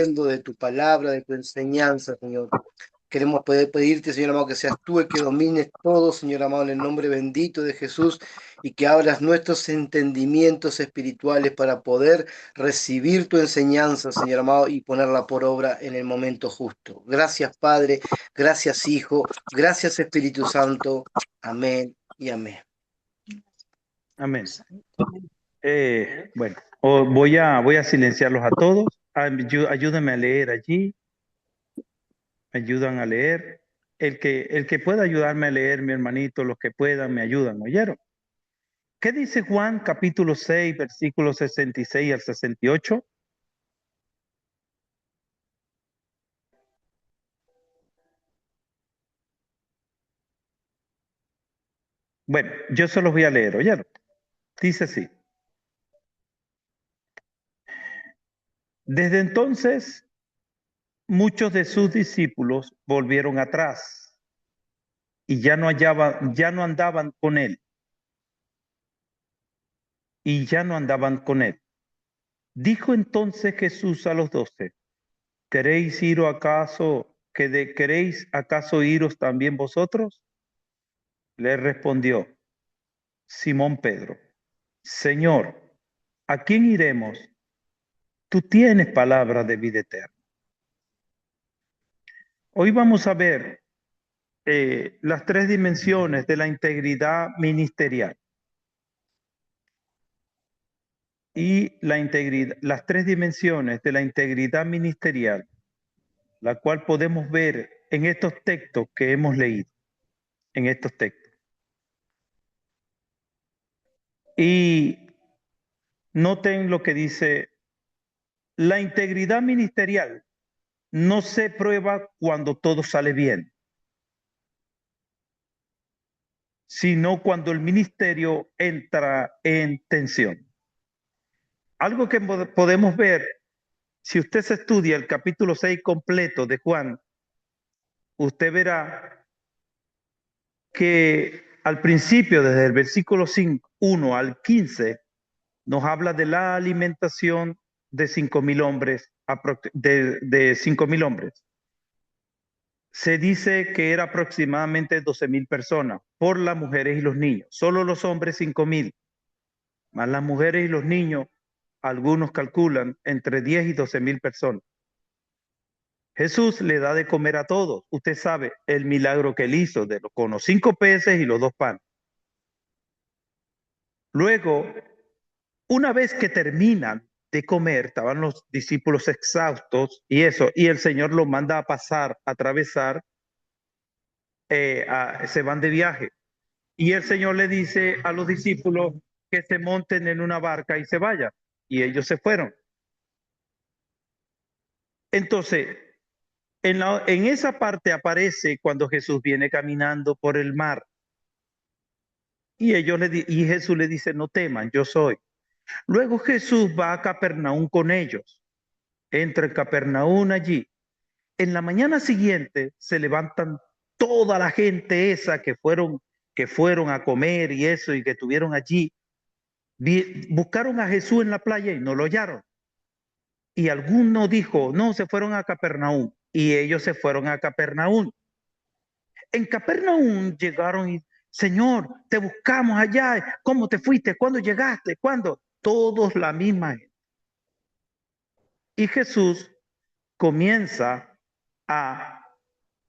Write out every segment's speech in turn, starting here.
de tu palabra, de tu enseñanza, Señor. Queremos poder pedirte, Señor amado, que seas tú el que domines todo, Señor amado, en el nombre bendito de Jesús, y que abras nuestros entendimientos espirituales para poder recibir tu enseñanza, Señor amado, y ponerla por obra en el momento justo. Gracias, Padre, gracias, Hijo, gracias, Espíritu Santo. Amén y amén. Amén. Bueno, voy a silenciarlos a todos. Ayúdenme a leer allí. Me ayudan a leer. El que pueda ayudarme a leer, mi hermanito, los que puedan, me ayudan. ¿Oyeron? ¿Qué dice Juan capítulo 6, versículos 66 al 68? Bueno, yo se los voy a leer, ¿oyeron? Dice así. Desde entonces, muchos de sus discípulos volvieron atrás y ya no andaban con él. Y ya no andaban con él. Dijo entonces Jesús a los 12, ¿queréis acaso iros también vosotros? Le respondió Simón Pedro, Señor, ¿a quién iremos? Tú tienes palabra de vida eterna. Hoy vamos a ver las tres dimensiones de la integridad ministerial. Y las tres dimensiones de la integridad ministerial, la cual podemos ver en estos textos que hemos leído, en estos textos. Y noten lo que dice, la integridad ministerial no se prueba cuando todo sale bien, sino cuando el ministerio entra en tensión. Algo que podemos ver, si usted se estudia el capítulo 6 completo de Juan, usted verá que al principio, desde el versículo 1 al 15, nos habla de la alimentación de 5,000 hombres, de 5,000 hombres. Se dice que era aproximadamente 12,000 personas, por las mujeres y los niños. Solo los hombres 5,000, más las mujeres y los niños, algunos calculan entre 10 y 12,000 personas. Jesús le da de comer a todos. Usted sabe el milagro que él hizo con los 5 peces y los 2 panes. Luego, una vez que terminan de comer, estaban los discípulos exhaustos y eso, y el Señor los manda a pasar, a atravesar, se van de viaje. Y el Señor le dice a los discípulos que se monten en una barca y se vayan. Y ellos se fueron. Entonces, en esa parte aparece cuando Jesús viene caminando por el mar. Y Jesús le dice, no teman, yo soy. Luego Jesús va a Capernaum con ellos. Entra en Capernaum allí. En la mañana siguiente se levantan toda la gente esa que fueron a comer y eso y que estuvieron allí. Buscaron a Jesús en la playa y no lo hallaron. Y alguno dijo, no, se fueron a Capernaum. Y ellos se fueron a Capernaum. En Capernaum llegaron y, Señor, te buscamos allá. ¿Cómo te fuiste? ¿Cuándo llegaste? ¿Cuándo? Todos la misma gente. Y Jesús comienza a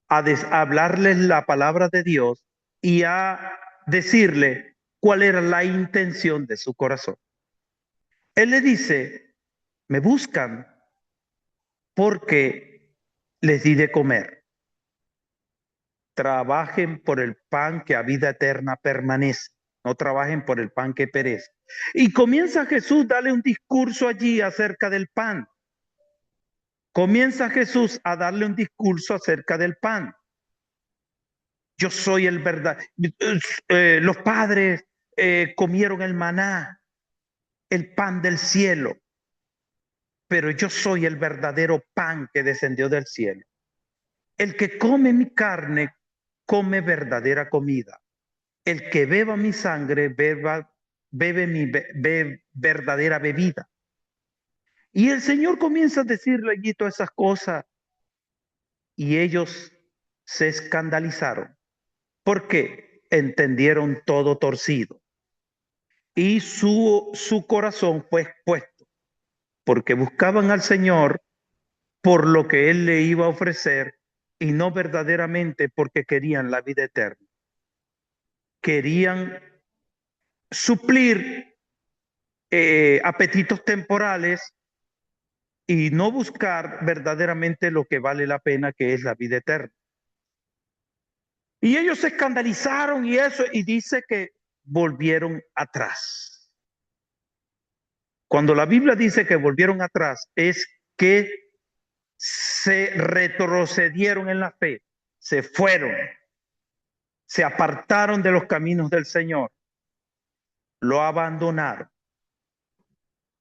hablarles la palabra de Dios y a decirle cuál era la intención de su corazón. Él le dice, me buscan porque les di de comer. Trabajen por el pan que a vida eterna permanece. No trabajen por el pan que perece. Y comienza Jesús a darle un discurso allí acerca del pan. Comienza Jesús a darle un discurso acerca del pan. Yo soy el verdad. Los padres comieron el maná, el pan del cielo, pero yo soy el verdadero pan que descendió del cielo. El que come mi carne, come verdadera comida. El que beba mi sangre, bebe mi verdadera bebida. Y el Señor comienza a decirle allí todas esas cosas y ellos se escandalizaron. ¿Por qué? Entendieron todo torcido y su corazón fue expuesto porque buscaban al Señor por lo que Él le iba a ofrecer y no verdaderamente porque querían la vida eterna. Querían suplir apetitos temporales y no buscar verdaderamente lo que vale la pena, que es la vida eterna. Y ellos se escandalizaron y eso, y dice que volvieron atrás. Cuando la Biblia dice que volvieron atrás, es que se retrocedieron en la fe, se fueron, se apartaron de los caminos del Señor, lo abandonaron.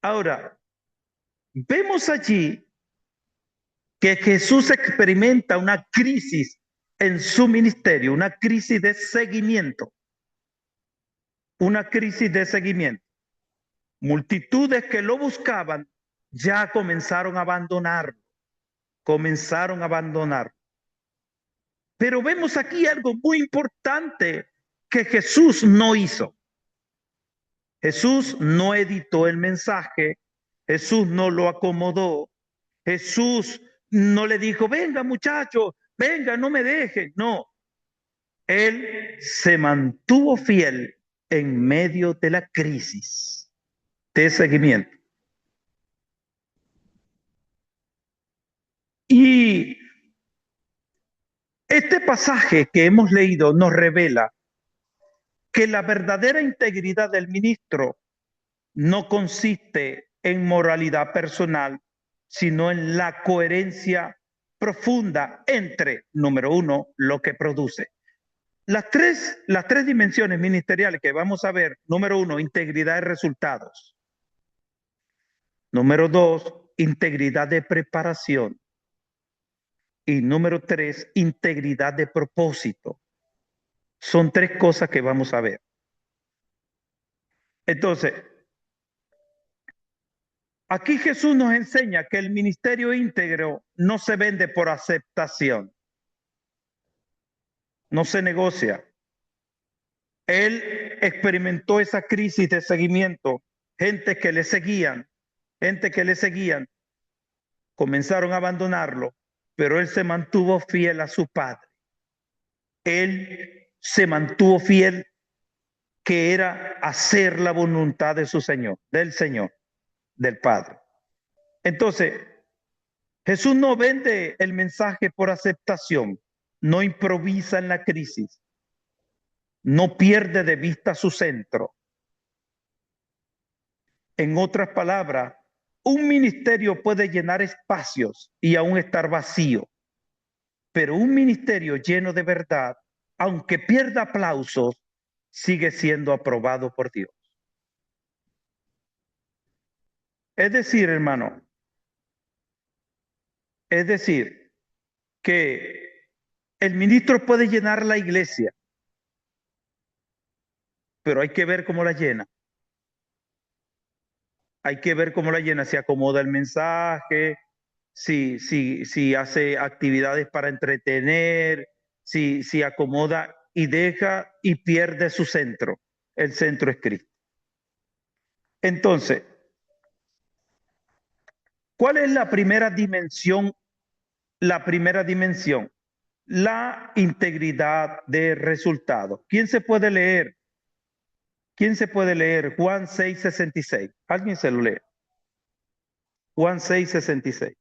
Ahora, vemos allí que Jesús experimenta una crisis en su ministerio, una crisis de seguimiento, una crisis de seguimiento. Multitudes que lo buscaban ya comenzaron a abandonar, comenzaron a abandonar. Pero vemos aquí algo muy importante que Jesús no hizo. Jesús no editó el mensaje, Jesús no lo acomodó, Jesús no le dijo, venga muchacho, venga, no me dejen. No, Él se mantuvo fiel en medio de la crisis de seguimiento. Y este pasaje que hemos leído nos revela que la verdadera integridad del ministro no consiste en moralidad personal, sino en la coherencia profunda entre, número uno, lo que produce. Las tres dimensiones ministeriales que vamos a ver, número uno, integridad de resultados. Número dos, integridad de preparación. Y número tres, integridad de propósito. Son tres cosas que vamos a ver. Entonces, aquí Jesús nos enseña que el ministerio íntegro no se vende por aceptación, no se negocia. Él experimentó esa crisis de seguimiento, gente que le seguían, comenzaron a abandonarlo, pero él se mantuvo fiel a su padre. Él se mantuvo fiel, que era hacer la voluntad de su Señor, del Padre. Entonces, Jesús no vende el mensaje por aceptación, no improvisa en la crisis, no pierde de vista su centro. En otras palabras, un ministerio puede llenar espacios y aún estar vacío, pero un ministerio lleno de verdad, aunque pierda aplausos, sigue siendo aprobado por Dios. Es decir, hermano, es decir, que el ministro puede llenar la iglesia, pero hay que ver cómo la llena. Hay que ver cómo la llena, si acomoda el mensaje, si hace actividades para entretener, si acomoda y deja y pierde su centro. El centro es Cristo. Entonces, ¿cuál es la primera dimensión? La primera dimensión, la integridad de resultados. ¿Quién se puede leer? ¿Quién se puede leer? Juan 6:66. ¿Alguien se lo lee? Juan 6:66.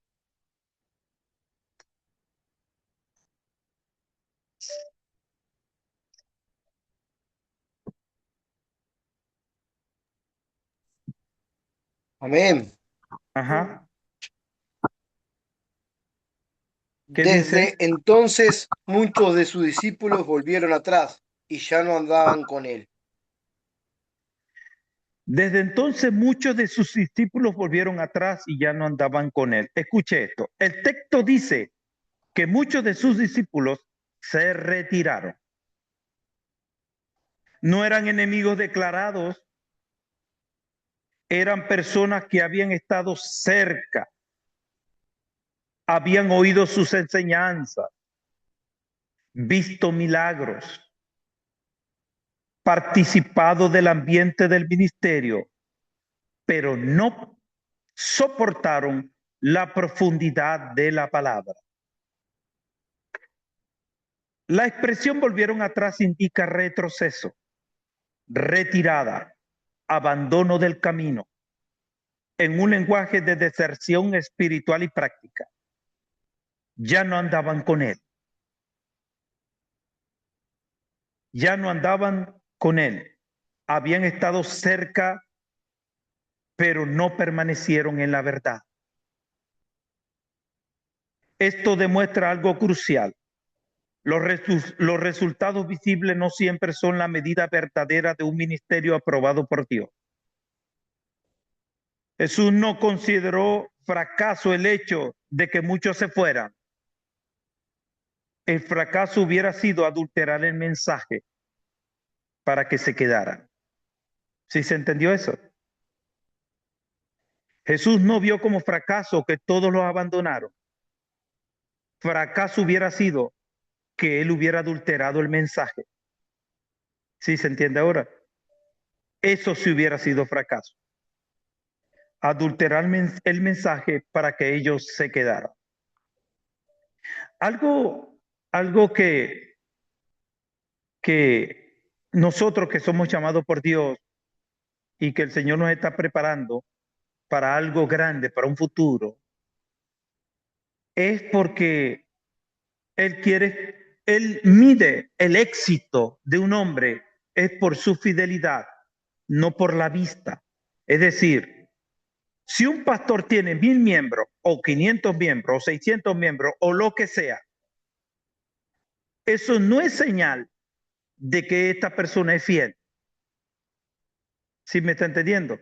Amén. Ajá. ¿Qué dice? Desde entonces muchos de sus discípulos volvieron atrás y ya no andaban con él. Desde entonces muchos de sus discípulos volvieron atrás y ya no andaban con él. Escuche esto. El texto dice que muchos de sus discípulos se retiraron. No eran enemigos declarados, Eran personas que habían estado cerca, habían oído sus enseñanzas, visto milagros, participado del ambiente del ministerio, pero no soportaron la profundidad de la palabra. La expresión volvieron atrás indica retroceso, retirada, abandono del camino, en un lenguaje de deserción espiritual y práctica. Ya no andaban con él. Ya no andaban con él. Habían estado cerca, pero no permanecieron en la verdad. Esto demuestra algo crucial. Los resultados visibles no siempre son la medida verdadera de un ministerio aprobado por Dios. Jesús no consideró fracaso el hecho de que muchos se fueran. El fracaso hubiera sido adulterar el mensaje para que se quedaran. ¿Sí se entendió eso? Jesús no vio como fracaso que todos los abandonaron. Fracaso hubiera sido que él hubiera adulterado el mensaje. ¿Sí se entiende ahora? Eso sí hubiera sido fracaso. Adulterar el mensaje para que ellos se quedaran. Algo que nosotros que somos llamados por Dios y que el Señor nos está preparando para algo grande, para un futuro, es porque Él mide el éxito de un hombre es por su fidelidad, no por la vista. Es decir, si un pastor tiene 1000 miembros o 500 miembros o 600 miembros o lo que sea, eso no es señal de que esta persona es fiel. ¿Sí me está entendiendo?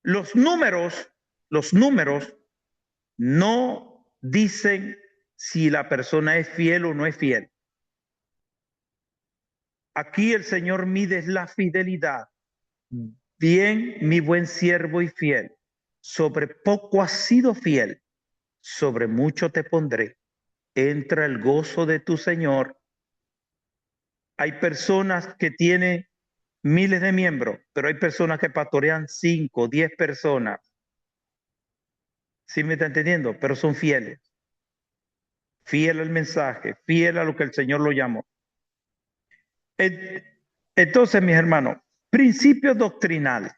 Los números no dicen si la persona es fiel o no es fiel. Aquí el Señor mide la fidelidad. Bien, mi buen siervo y fiel, sobre poco has sido fiel, sobre mucho te pondré. Entra el gozo de tu Señor. Hay personas que tienen miles de miembros, pero hay personas que pastorean 5, 10 personas. ¿Sí me está entendiendo? Pero son fieles. Fiel al mensaje, fiel a lo que el Señor lo llamó. Entonces, mis hermanos, principios doctrinales.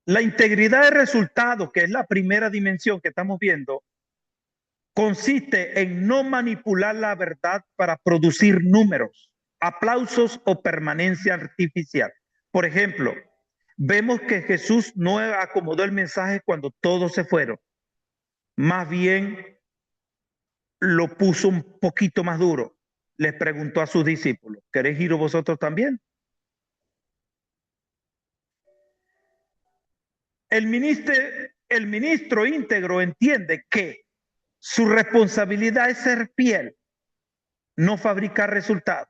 La integridad de resultados, que es la primera dimensión que estamos viendo, consiste en no manipular la verdad para producir números, aplausos o permanencia artificial. Por ejemplo, vemos que Jesús no acomodó el mensaje cuando todos se fueron. Más bien lo puso un poquito más duro. Les preguntó a sus discípulos, ¿queréis ir vosotros también? El ministro íntegro entiende que su responsabilidad es ser fiel, no fabricar resultados.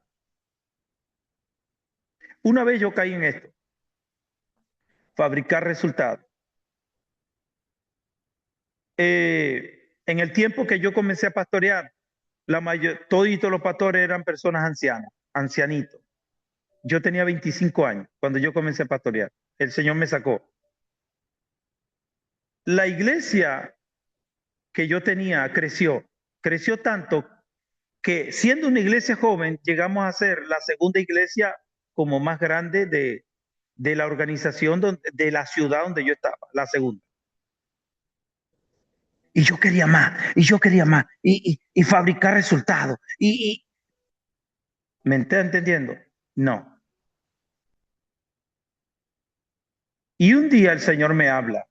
Una vez yo caí en esto, fabricar resultados. En el tiempo que yo comencé a pastorear, todos los pastores eran personas ancianas, ancianitos. Yo tenía 25 años cuando yo comencé a pastorear. El Señor me sacó. La iglesia que yo tenía creció tanto que siendo una iglesia joven, llegamos a ser la segunda iglesia como más grande de la organización de la ciudad donde yo estaba, la segunda. Y yo quería más, y yo quería más, y fabricar resultados. ¿Me está entendiendo? No. Y un día el Señor me habla.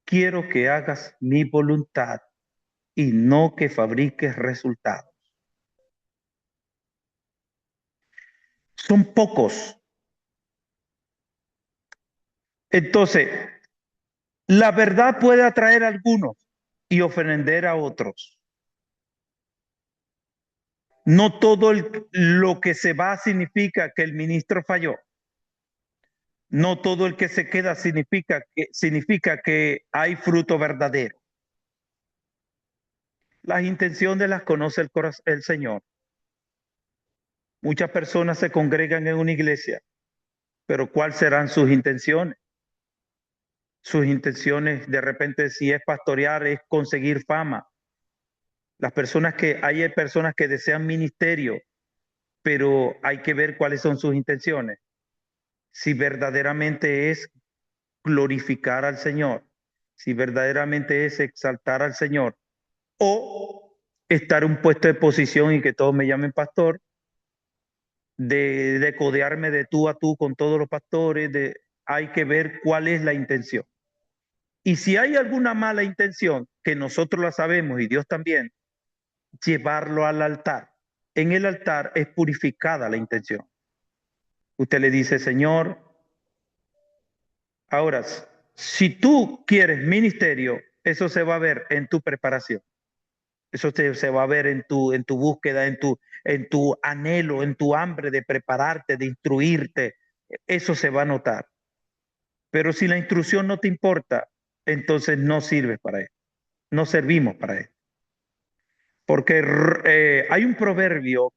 Quiero que hagas mi voluntad y no que fabriques resultados. Son pocos. Entonces, la verdad puede atraer a algunos y ofender a otros. No todo lo que se va significa que el ministro falló. No todo el que se queda significa que hay fruto verdadero. Las intenciones las conoce el Señor. Muchas personas se congregan en una iglesia, pero ¿cuáles serán sus intenciones? Sus intenciones de repente, si es pastorear, es conseguir fama. Hay personas que desean ministerio, pero hay que ver cuáles son sus intenciones. Si verdaderamente es glorificar al Señor, si verdaderamente es exaltar al Señor, o estar en un puesto de posición y que todos me llamen pastor, de codearme de tú a tú con todos los pastores, hay que ver cuál es la intención. Y si hay alguna mala intención, que nosotros la sabemos y Dios también, llevarlo al altar. En el altar es purificada la intención. Usted le dice, Señor, ahora, si tú quieres ministerio, eso se va a ver en tu preparación. Eso se va a ver en tu búsqueda, en tu anhelo, en tu hambre de prepararte, de instruirte. Eso se va a notar. Pero si la instrucción no te importa, entonces no sirves para eso. No servimos para eso. Porque hay un proverbio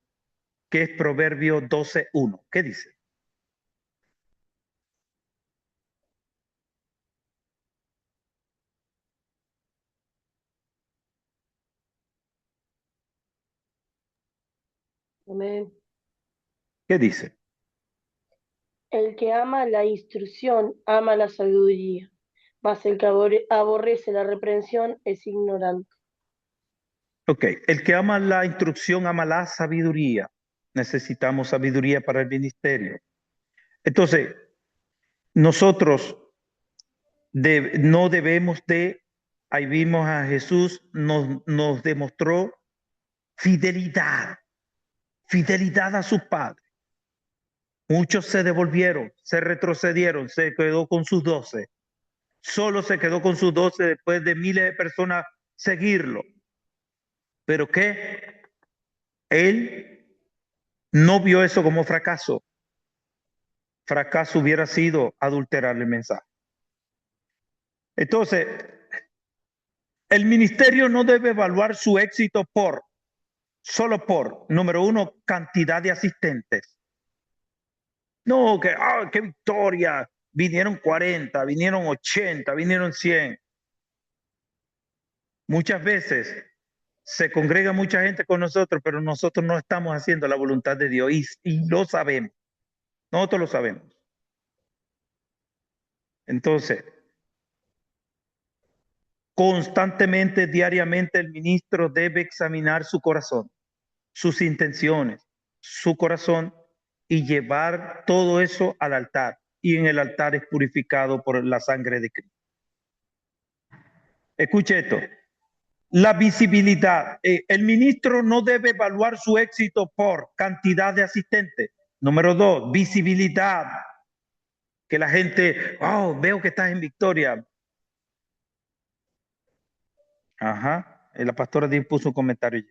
que es Proverbio 12:1. ¿Qué dice? Amén. ¿Qué dice? El que ama la instrucción ama la sabiduría, mas el que aborrece la reprensión es ignorante. Ok, el que ama la instrucción ama la sabiduría. Necesitamos sabiduría para el ministerio. Entonces, nosotros no debemos ahí vimos a Jesús, nos demostró fidelidad, fidelidad a su Padre. Muchos se devolvieron, se retrocedieron, se quedó con sus 12. Solo se quedó con sus 12 después de miles de personas seguirlo. ¿Pero qué? Él no vio eso como fracaso. Fracaso hubiera sido adulterar el mensaje. Entonces, el ministerio no debe evaluar su éxito solo por, número uno, cantidad de asistentes. No, qué victoria. Vinieron 40, vinieron 80, vinieron 100. Muchas veces se congrega mucha gente con nosotros, pero nosotros no estamos haciendo la voluntad de Dios y lo sabemos. Nosotros lo sabemos. Entonces, constantemente, diariamente, el ministro debe examinar su corazón, sus intenciones, su corazón y llevar todo eso al altar. Y en el altar es purificado por la sangre de Cristo. Escuche esto. La visibilidad. El ministro no debe evaluar su éxito por cantidad de asistentes. Número 2, visibilidad. Que la gente, oh, veo que estás en victoria. Ajá. La pastora puso un comentario.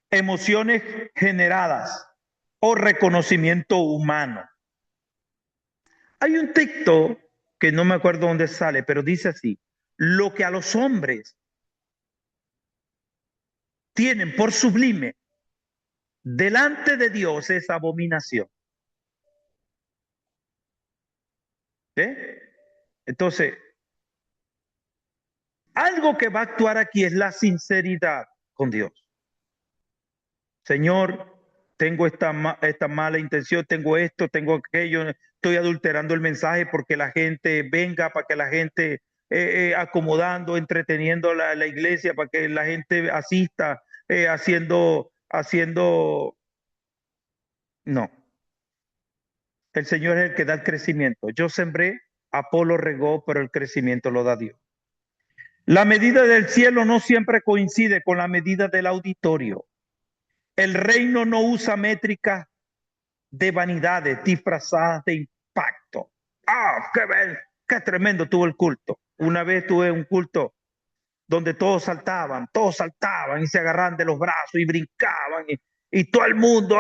Emociones generadas o reconocimiento humano. Hay un texto que no me acuerdo dónde sale, pero dice así: lo que a los hombres tienen por sublime, delante de Dios es abominación. ¿Eh? Entonces, algo que va a actuar aquí es la sinceridad con Dios. Señor, tengo esta mala intención, tengo esto, tengo aquello, estoy adulterando el mensaje porque la gente venga, para que la gente acomodando, entreteniendo la iglesia, para que la gente asista, haciendo, no. El Señor es el que da el crecimiento. Yo sembré, Apolo regó, pero el crecimiento lo da Dios. La medida del cielo no siempre coincide con la medida del auditorio. El reino no usa métricas de vanidades disfrazadas de impacto. ¡Ah, qué tremendo tuvo el culto! Una vez tuve un culto donde todos saltaban y se agarraban de los brazos y brincaban y todo el mundo,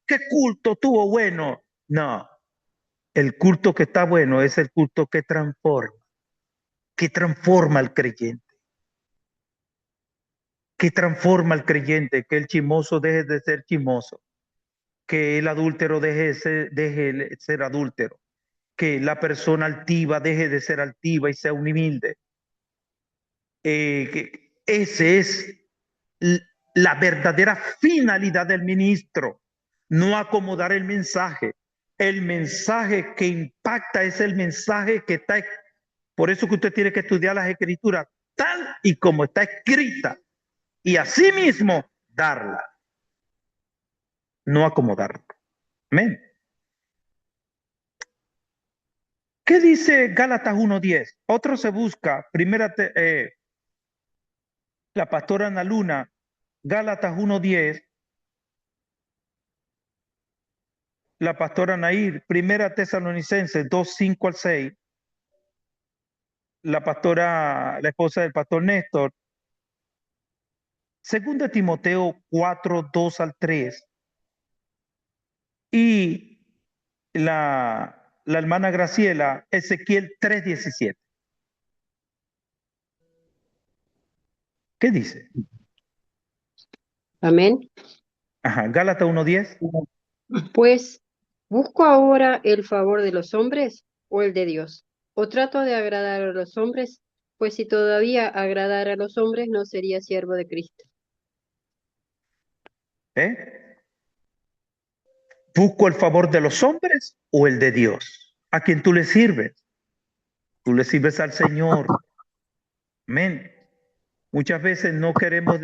qué culto tuvo bueno. No, el culto que está bueno es el culto que transforma al creyente. Que transforma al creyente, que el chismoso deje de ser chismoso, que el adúltero deje de ser adúltero, que la persona altiva deje de ser altiva y sea un humilde. Que ese es la verdadera finalidad del ministro, no acomodar el mensaje. El mensaje que impacta es el mensaje que está. Por eso que usted tiene que estudiar las escrituras tal y como está escrita y asimismo darla, no acomodarla. Amén. ¿Qué dice Gálatas 1:10? Otro se busca, la pastora Ana Luna, Gálatas 1:10, la pastora Nair, primera Tesalonicenses 2:5-6, la esposa del pastor Néstor, segunda Timoteo 4:2-3, y la hermana Graciela, Ezequiel 3:17. ¿Qué dice? Amén. Ajá, Gálatas 1:10. Pues, ¿busco ahora el favor de los hombres o el de Dios? ¿O trato de agradar a los hombres? Pues si todavía agradara a los hombres, no sería siervo de Cristo. ¿Busco el favor de los hombres o el de Dios? ¿A quién tú le sirves? Tú le sirves al Señor. Amén. Muchas veces no queremos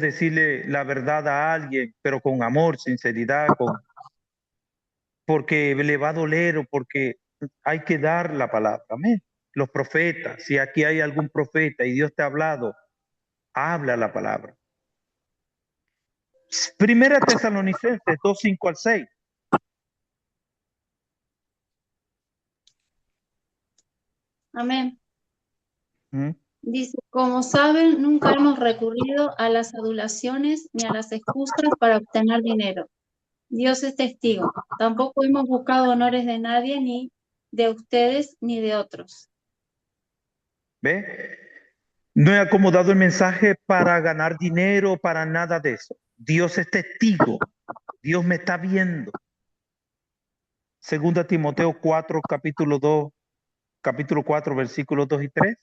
decirle la verdad a alguien, pero con amor, sinceridad, porque le va a doler o porque hay que dar la palabra. Amén. Los profetas, si aquí hay algún profeta y Dios te ha hablado, habla la palabra. Primera Tesalonicenses 2:5-6. Amén. ¿Mm? Dice, como saben, nunca hemos recurrido a las adulaciones ni a las excusas para obtener dinero. Dios es testigo. Tampoco hemos buscado honores de nadie, ni de ustedes, ni de otros. ¿Ve? No he acomodado el mensaje para ganar dinero, para nada de eso. Dios es testigo. Dios me está viendo. Segunda Timoteo 4, capítulo 4, versículos 2 y 3.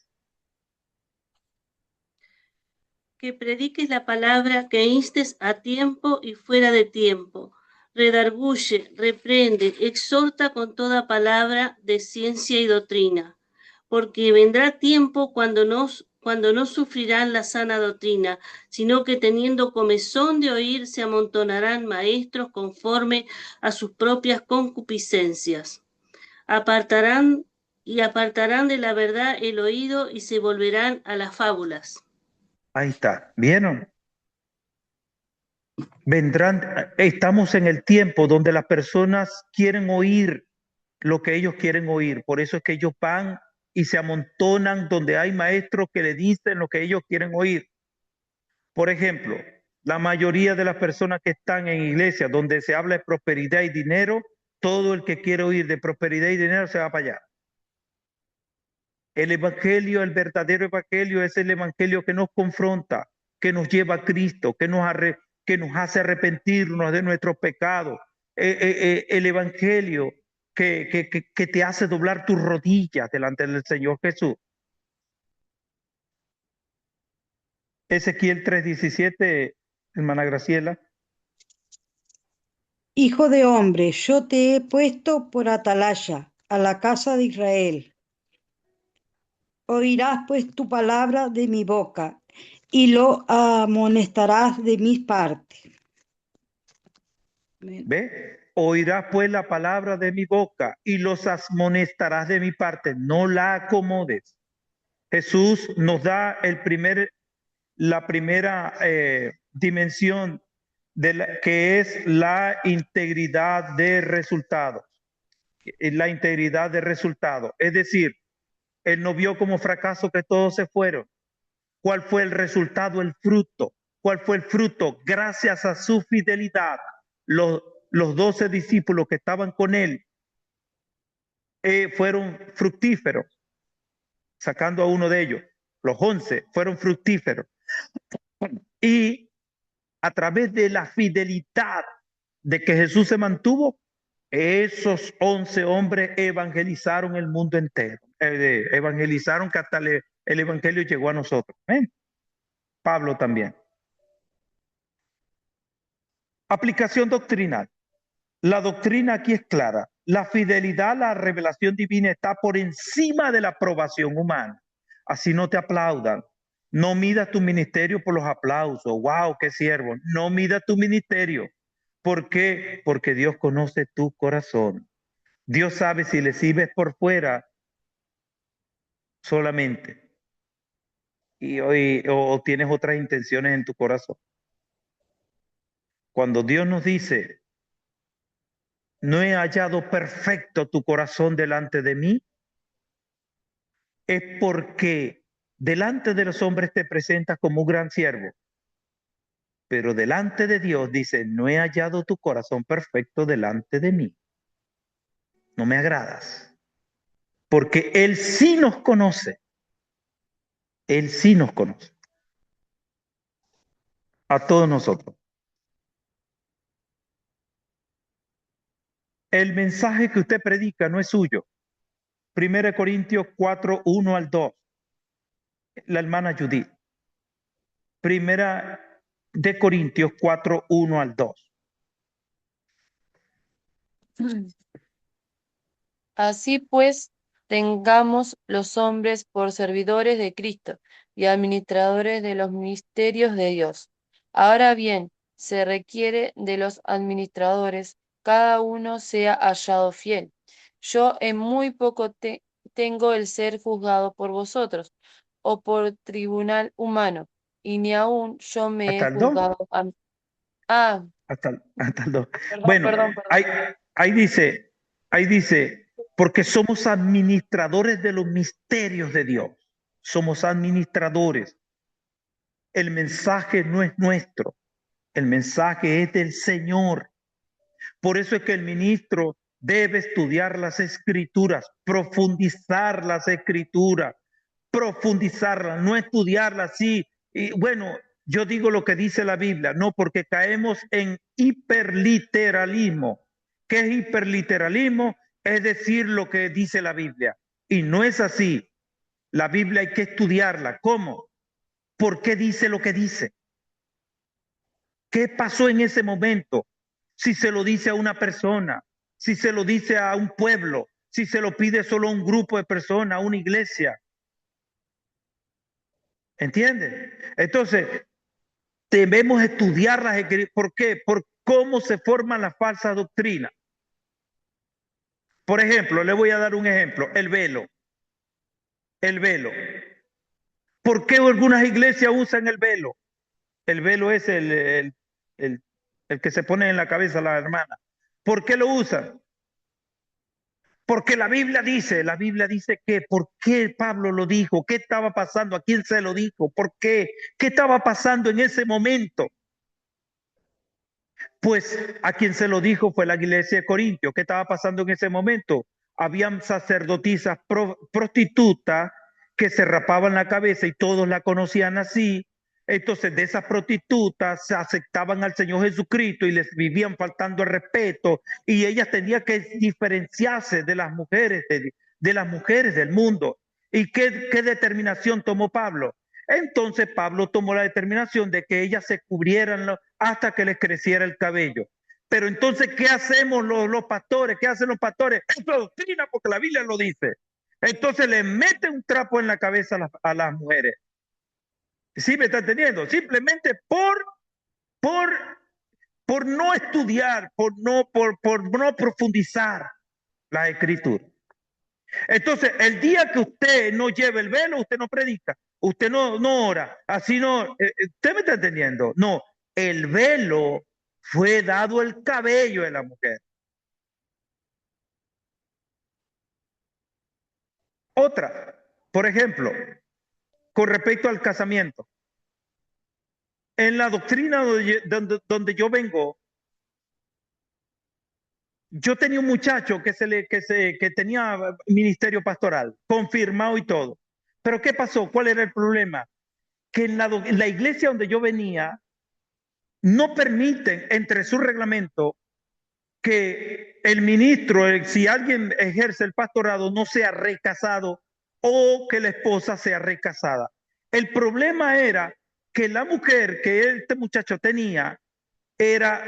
Que prediques la palabra, que instes a tiempo y fuera de tiempo. Redarguye, reprende, exhorta con toda palabra de ciencia y doctrina. Porque vendrá tiempo cuando no sufrirán la sana doctrina, sino que teniendo comezón de oír, se amontonarán maestros conforme a sus propias concupiscencias. Apartarán de la verdad el oído y se volverán a las fábulas. Ahí está. ¿Vieron? Estamos en el tiempo donde las personas quieren oír lo que ellos quieren oír. Por eso es que ellos van y se amontonan donde hay maestros que le dicen lo que ellos quieren oír. Por ejemplo, la mayoría de las personas que están en iglesias donde se habla de prosperidad y dinero, todo el que quiere oír de prosperidad y dinero se va para allá. El evangelio, el verdadero evangelio es el evangelio que nos confronta, que nos lleva a Cristo, que nos hace arrepentirnos de nuestros pecados. El evangelio que te hace doblar tus rodillas delante del Señor Jesús. Ezequiel 3:17, hermana Graciela. Hijo de hombre, yo te he puesto por atalaya a la casa de Israel. Oirás pues tu palabra de mi boca y lo amonestarás de mi parte. ¿Ve? Oirás pues la palabra de mi boca y los amonestarás de mi parte. No la acomodes. Jesús nos da la primera dimensión que es la integridad de resultados. La integridad de resultados. Es decir, Él no vio como fracaso que todos se fueron. ¿Cuál fue el resultado, el fruto? ¿Cuál fue el fruto? Gracias a su fidelidad, los 12 discípulos que estaban con él fueron fructíferos, sacando a uno de ellos. Los 11 fueron fructíferos. Y a través de la fidelidad de que Jesús se mantuvo, esos 11 hombres evangelizaron el mundo entero. Evangelizaron que hasta el evangelio llegó a nosotros. Pablo también. Aplicación doctrinal. La doctrina aquí es clara. La fidelidad a la revelación divina está por encima de la aprobación humana. Así no te aplaudan. No midas tu ministerio por los aplausos. ¡Wow! ¡Qué siervo! No midas tu ministerio. ¿Por qué? Porque Dios conoce tu corazón. Dios sabe si le sirves por fuera solamente o tienes otras intenciones en tu corazón. Cuando Dios nos dice, no he hallado perfecto tu corazón delante de mí, es porque delante de los hombres te presentas como un gran siervo, pero delante de Dios dice, no he hallado tu corazón perfecto delante de mí. No me agradas, porque Él sí nos conoce. Él sí nos conoce. A todos nosotros. El mensaje que usted predica no es suyo. 1 Corintios 4, 1 al 2. La hermana Judith. 1 de Corintios 4, 1 al 2. Así pues, tengamos los hombres por servidores de Cristo y administradores de los misterios de Dios. Ahora bien, se requiere de los administradores, cada uno sea hallado fiel. Yo en muy poco tengo el ser juzgado por vosotros o por tribunal humano, y ni aun yo me he ¿Hasta el 2? juzgado a... Hasta el 2. Perdón, Bueno, perdón. ahí dice, porque somos administradores de los misterios de Dios. Somos administradores. El mensaje no es nuestro. El mensaje es del Señor. Por eso es que el ministro debe estudiar las escrituras, profundizar las escrituras, profundizarlas, no estudiarlas así. Y bueno, yo digo lo que dice la Biblia, no, porque caemos en hiperliteralismo. ¿Qué es hiperliteralismo? Es decir lo que dice la Biblia. Y no es así. La Biblia hay que estudiarla. ¿Cómo? ¿Por qué dice lo que dice? ¿Qué pasó en ese momento? Si se lo dice a una persona, si se lo dice a un pueblo, si se lo pide solo a un grupo de personas, a una iglesia. ¿Entienden? Entonces, debemos estudiarlas. ¿Por qué? Por cómo se forma la falsa doctrina. Por ejemplo, le voy a dar un ejemplo, el velo. El velo. ¿Por qué algunas iglesias usan el velo? El velo es el que se pone en la cabeza la hermana. ¿Por qué lo usan? Porque la Biblia dice que, ¿por qué Pablo lo dijo? ¿Qué estaba pasando? ¿A quién se lo dijo? ¿Por qué? ¿Qué estaba pasando en ese momento? Pues a quien se lo dijo fue la iglesia de Corintios. ¿Qué estaba pasando en ese momento? Habían sacerdotisas prostitutas que se rapaban la cabeza y todos la conocían así. Entonces de esas prostitutas se aceptaban al Señor Jesucristo y les vivían faltando el respeto, y ellas tenían que diferenciarse de las mujeres del mundo. ¿Y qué determinación tomó Pablo? Entonces Pablo tomó la determinación de que ellas se cubrieran hasta que les creciera el cabello. Pero entonces, ¿qué hacemos los pastores? ¿Qué hacen los pastores? Es doctrina, porque la Biblia lo dice. Entonces le meten un trapo en la cabeza a las mujeres. ¿Sí me está entendiendo? Simplemente por no estudiar, por no profundizar la escritura. Entonces, el día que usted no lleve el velo, usted no predica, usted no ora, así no, ¿usted me está entendiendo? No, el velo fue dado el cabello de la mujer. Otra, por ejemplo, con respecto al casamiento. en la doctrina donde yo vengo, yo tenía un muchacho que tenía ministerio pastoral, confirmado y todo. Pero ¿qué pasó? ¿Cuál era el problema? Que en la iglesia donde yo venía, no permiten entre su reglamento que el ministro, si alguien ejerce el pastorado, no sea recasado o que la esposa sea recasada. El problema era que la mujer que este muchacho tenía era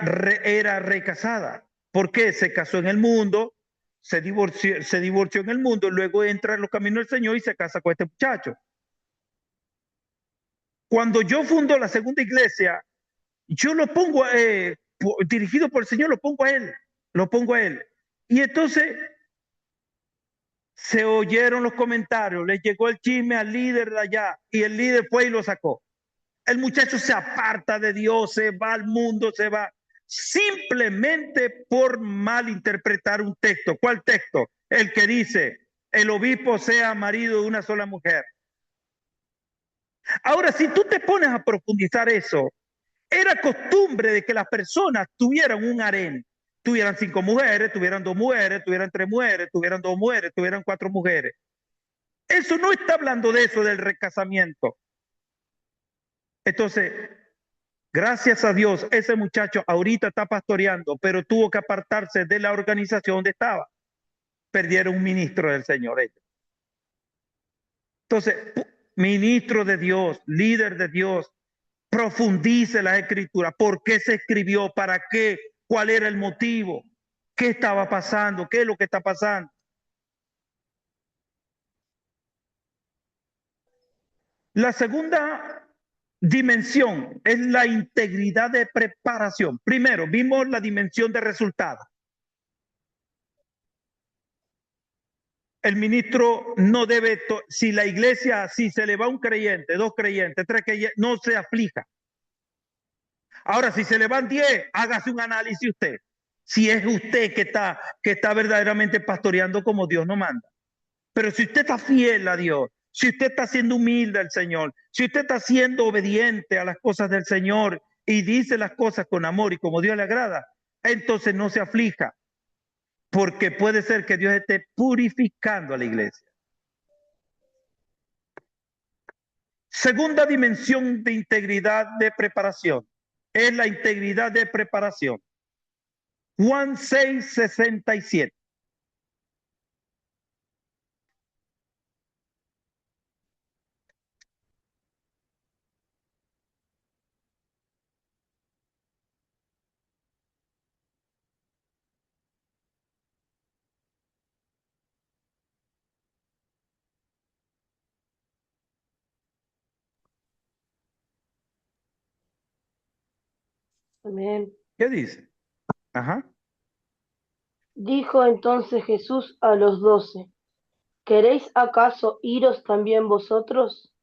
recasada. ¿Por qué? Se casó en el mundo, se divorció en el mundo, luego entra en los caminos del Señor y se casa con este muchacho. Cuando yo fundo la segunda iglesia, yo lo pongo, dirigido por el Señor, lo pongo a él. Y entonces se oyeron los comentarios, le llegó el chisme al líder de allá y el líder fue y lo sacó. El muchacho se aparta de Dios, se va al mundo, se va simplemente por malinterpretar un texto. ¿Cuál texto? El que dice, el obispo sea marido de una sola mujer. Ahora, si tú te pones a profundizar eso, era costumbre de que las personas tuvieran un harén. Tuvieran 5 mujeres, tuvieran 2 mujeres, tuvieran 3 mujeres, tuvieran 2 mujeres, tuvieran 4 mujeres. Eso no está hablando de eso, del recasamiento. Entonces, gracias a Dios, ese muchacho ahorita está pastoreando, pero tuvo que apartarse de la organización donde estaba. Perdieron un ministro del Señor ellos. Entonces, ministro de Dios, líder de Dios, profundice la escritura. ¿Por qué se escribió? ¿Para qué? ¿Cuál era el motivo? ¿Qué estaba pasando? ¿Qué es lo que está pasando? La segunda dimensión es la integridad de preparación. Primero, vimos la dimensión de resultado. El ministro no debe, si la iglesia, si se le va un creyente, 2 creyentes, 3 creyentes, no se aflija. Ahora, si se le van 10, hágase un análisis usted. Si es usted que está verdaderamente pastoreando como Dios nos manda. Pero si usted está fiel a Dios, si usted está siendo humilde al Señor, si usted está siendo obediente a las cosas del Señor y dice las cosas con amor y como Dios le agrada, entonces no se aflija, porque puede ser que Dios esté purificando a la iglesia. Segunda dimensión de integridad de preparación es la integridad de preparación. Juan 6:67. Amén. ¿Qué dice? Ajá. Dijo entonces Jesús a los 12, ¿queréis acaso iros también vosotros?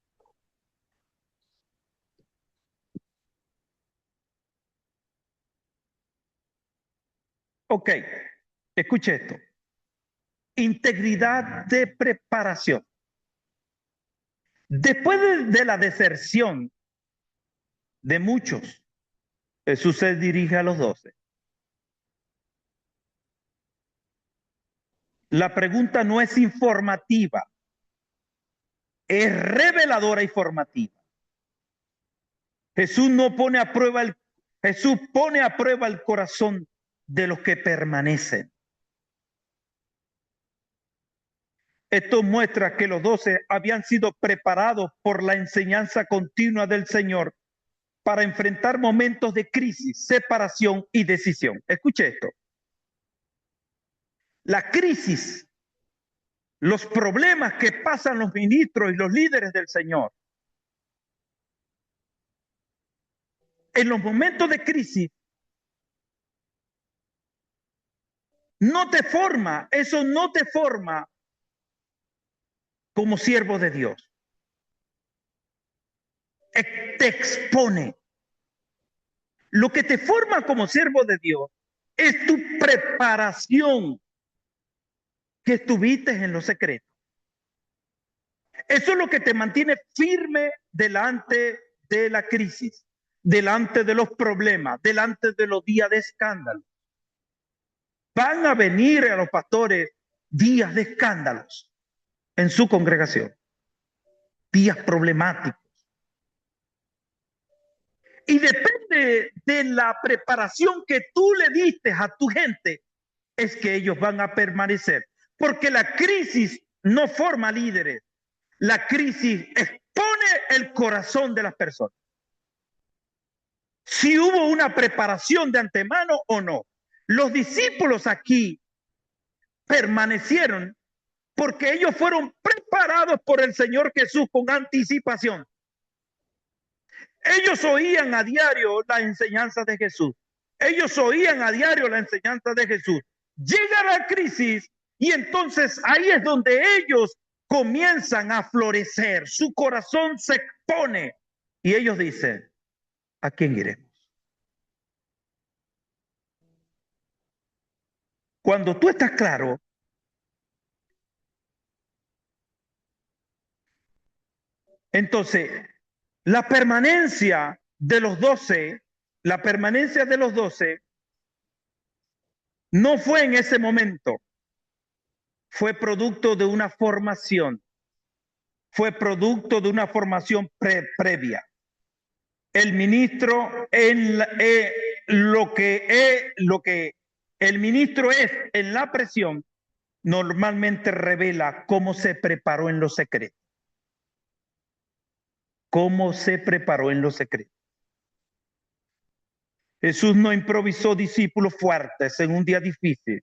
Ok, escuche esto. Integridad de preparación. Después de la deserción de muchos, Jesús se dirige a los 12. La pregunta no es informativa, es reveladora y formativa. Jesús pone a prueba el corazón de los que permanecen. Esto muestra que los 12 habían sido preparados por la enseñanza continua del Señor para enfrentar momentos de crisis, separación y decisión. Escuche esto. La crisis, los problemas que pasan los ministros y los líderes del Señor, en los momentos de crisis, eso no te forma como siervo de Dios. Te expone. Lo que te forma como siervo de Dios es tu preparación que estuviste en lo secreto. Eso es lo que te mantiene firme delante de la crisis. delante de los problemas, delante de los días de escándalo. Van a venir a los pastores días de escándalos en su congregación, días problemáticos. Y depende de la preparación que tú le diste a tu gente, es que ellos van a permanecer. Porque la crisis no forma líderes. La crisis expone el corazón de las personas. Si hubo una preparación de antemano o no. Los discípulos aquí permanecieron porque ellos fueron preparados por el Señor Jesús con anticipación. Ellos oían a diario la enseñanza de Jesús. Ellos oían a diario la enseñanza de Jesús. Llega la crisis y entonces ahí es donde ellos comienzan a florecer. Su corazón se expone y ellos dicen, ¿a quién iremos? Cuando tú estás claro, entonces la permanencia de los 12, no fue en ese momento, fue producto de una formación, previa. El ministro lo que el ministro es en la presión normalmente revela cómo se preparó en lo secreto. ¿Cómo se preparó en lo secreto? Jesús no improvisó discípulos fuertes en un día difícil.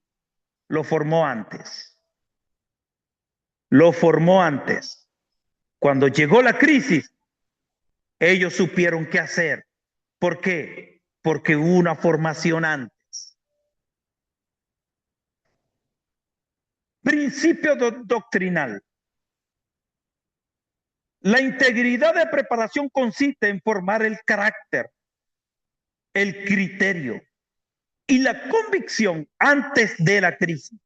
Lo formó antes. Lo formó antes. Cuando llegó la crisis, ellos supieron qué hacer. ¿Por qué? Porque hubo una formación antes. Principio doctrinal. La integridad de preparación consiste en formar el carácter, el criterio y la convicción antes de la crisis.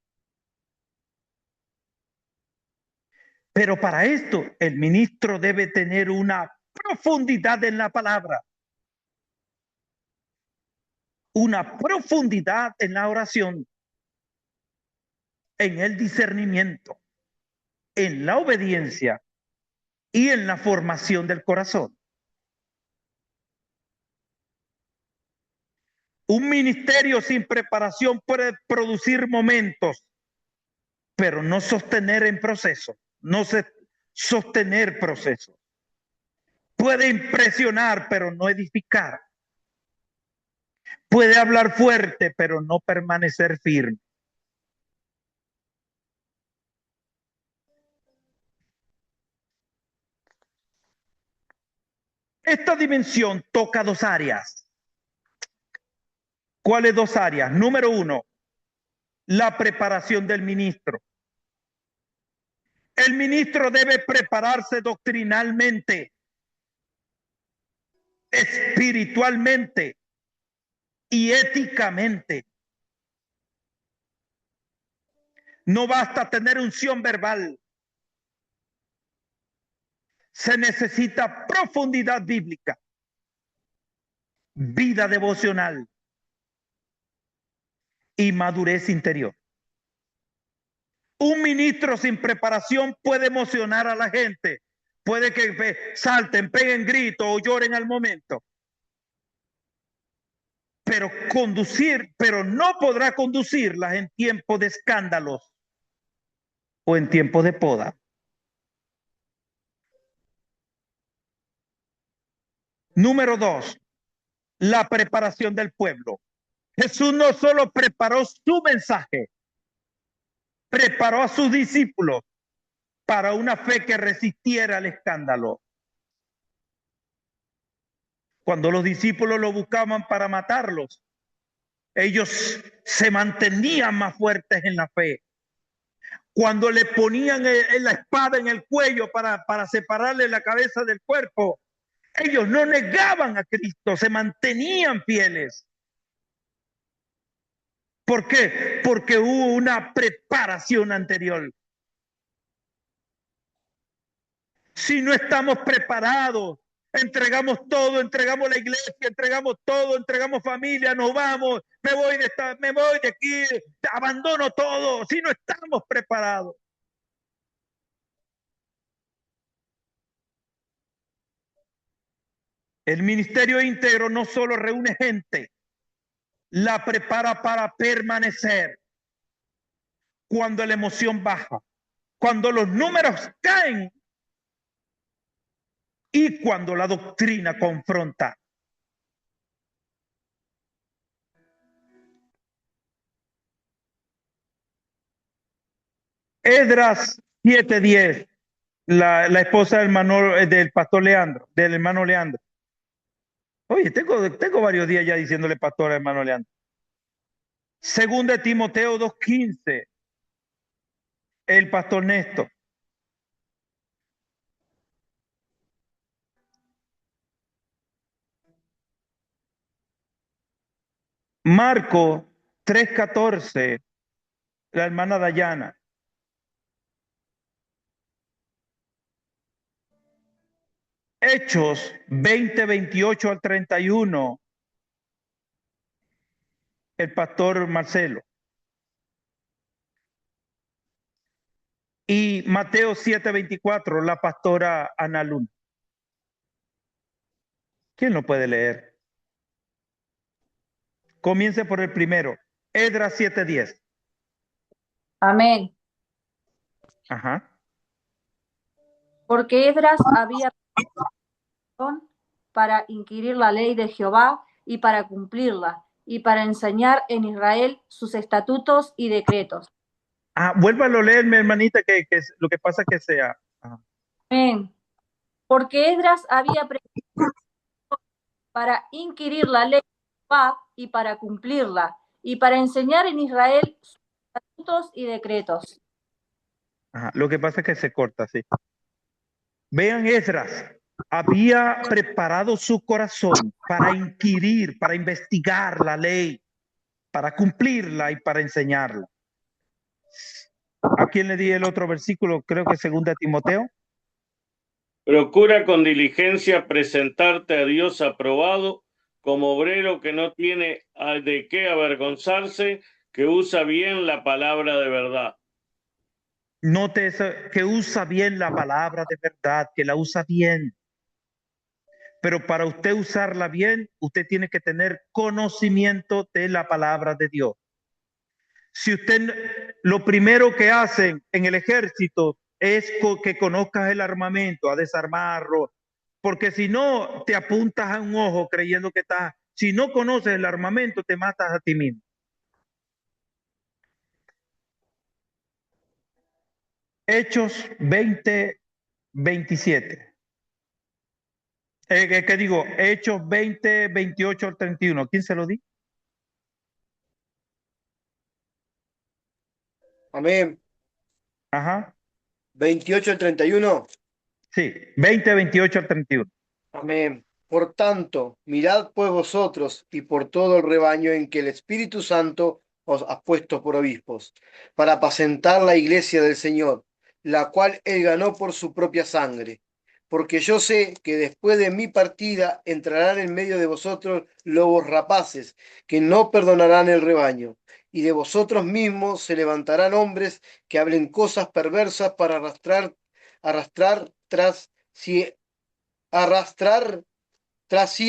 Pero para esto el ministro debe tener una profundidad en la palabra, una profundidad en la oración, en el discernimiento, en la obediencia y en la formación del corazón. Un ministerio sin preparación puede producir momentos, pero no sostener en proceso, sostener procesos. Puede impresionar, pero no edificar. Puede hablar fuerte, pero no permanecer firme. Esta dimensión toca dos áreas. ¿Cuáles dos áreas? Número uno, la preparación del ministro. El ministro debe prepararse doctrinalmente, espiritualmente y éticamente. No basta tener unción verbal. Se necesita profundidad bíblica, vida devocional y madurez interior. Un ministro sin preparación puede emocionar a la gente. Puede que salten, peguen gritos o lloren al momento. Pero no podrá conducirlas en tiempos de escándalos o en tiempos de poda. Número dos, la preparación del pueblo. Jesús no solo preparó su mensaje, preparó a sus discípulos para una fe que resistiera al escándalo. Cuando los discípulos lo buscaban para matarlos, ellos se mantenían más fuertes en la fe. Cuando le ponían la espada en el cuello para separarle la cabeza del cuerpo, ellos no negaban a Cristo, se mantenían fieles. ¿Por qué? Porque hubo una preparación anterior. Si no estamos preparados, Entregamos todo, entregamos la iglesia, entregamos todo, entregamos familia, nos vamos, me voy de aquí, abandono todo, si no estamos preparados. El ministerio íntegro no solo reúne gente, la prepara para permanecer. Cuando la emoción baja, cuando los números caen y cuando la doctrina confronta. Esdras 7:10, la esposa del pastor Leandro, del hermano Leandro. Oye, tengo varios días ya diciéndole pastor al hermano Leandro. Segunda de Timoteo 2:15, el pastor Néstor. Marco 3:14, la hermana Dayana. Hechos 20:28 al 31, el pastor Marcelo. Y Mateo 7:24, la pastora Ana Luna. ¿Quién lo puede leer? Comience por el primero. Esdras 7:10. Amén. Ajá. Porque Esdras había para inquirir la ley de Jehová y para cumplirla, y para enseñar en Israel sus estatutos y decretos. Vuélvalo a leer, mi hermanita, que lo que pasa que sea. Amén. Porque Esdras había para inquirir la ley de Jehová y para cumplirla, y para enseñar en Israel sus estatutos y decretos. Lo que pasa es que se corta, sí. Vean, Esdras había preparado su corazón para inquirir, para investigar la ley, para cumplirla y para enseñarla. ¿A quién le di el otro versículo? Creo que 2 Timoteo. Procura con diligencia presentarte a Dios aprobado, como obrero que no tiene de qué avergonzarse, que usa bien la palabra de verdad. Note eso, que usa bien la palabra de verdad, que la usa bien. Pero para usted usarla bien, usted tiene que tener conocimiento de la palabra de Dios. Si usted, lo primero que hacen en el ejército es que conozcas el armamento, a desarmarlo, porque si no te apuntas a un ojo creyendo que estás, si no conoces el armamento, te matas a ti mismo. Hechos 20:27. ¿Qué digo? Hechos 20:28 al 31. ¿Quién se lo di? Amén. Ajá. 28 al 31. Sí, 20:28 al 31. Amén. Por tanto, mirad pues vosotros y por todo el rebaño en que el Espíritu Santo os ha puesto por obispos, para apacentar la iglesia del Señor, la cual él ganó por su propia sangre. Porque yo sé que después de mi partida entrarán en medio de vosotros lobos rapaces, que no perdonarán el rebaño. Y de vosotros mismos se levantarán hombres que hablen cosas perversas para arrastrar tras sí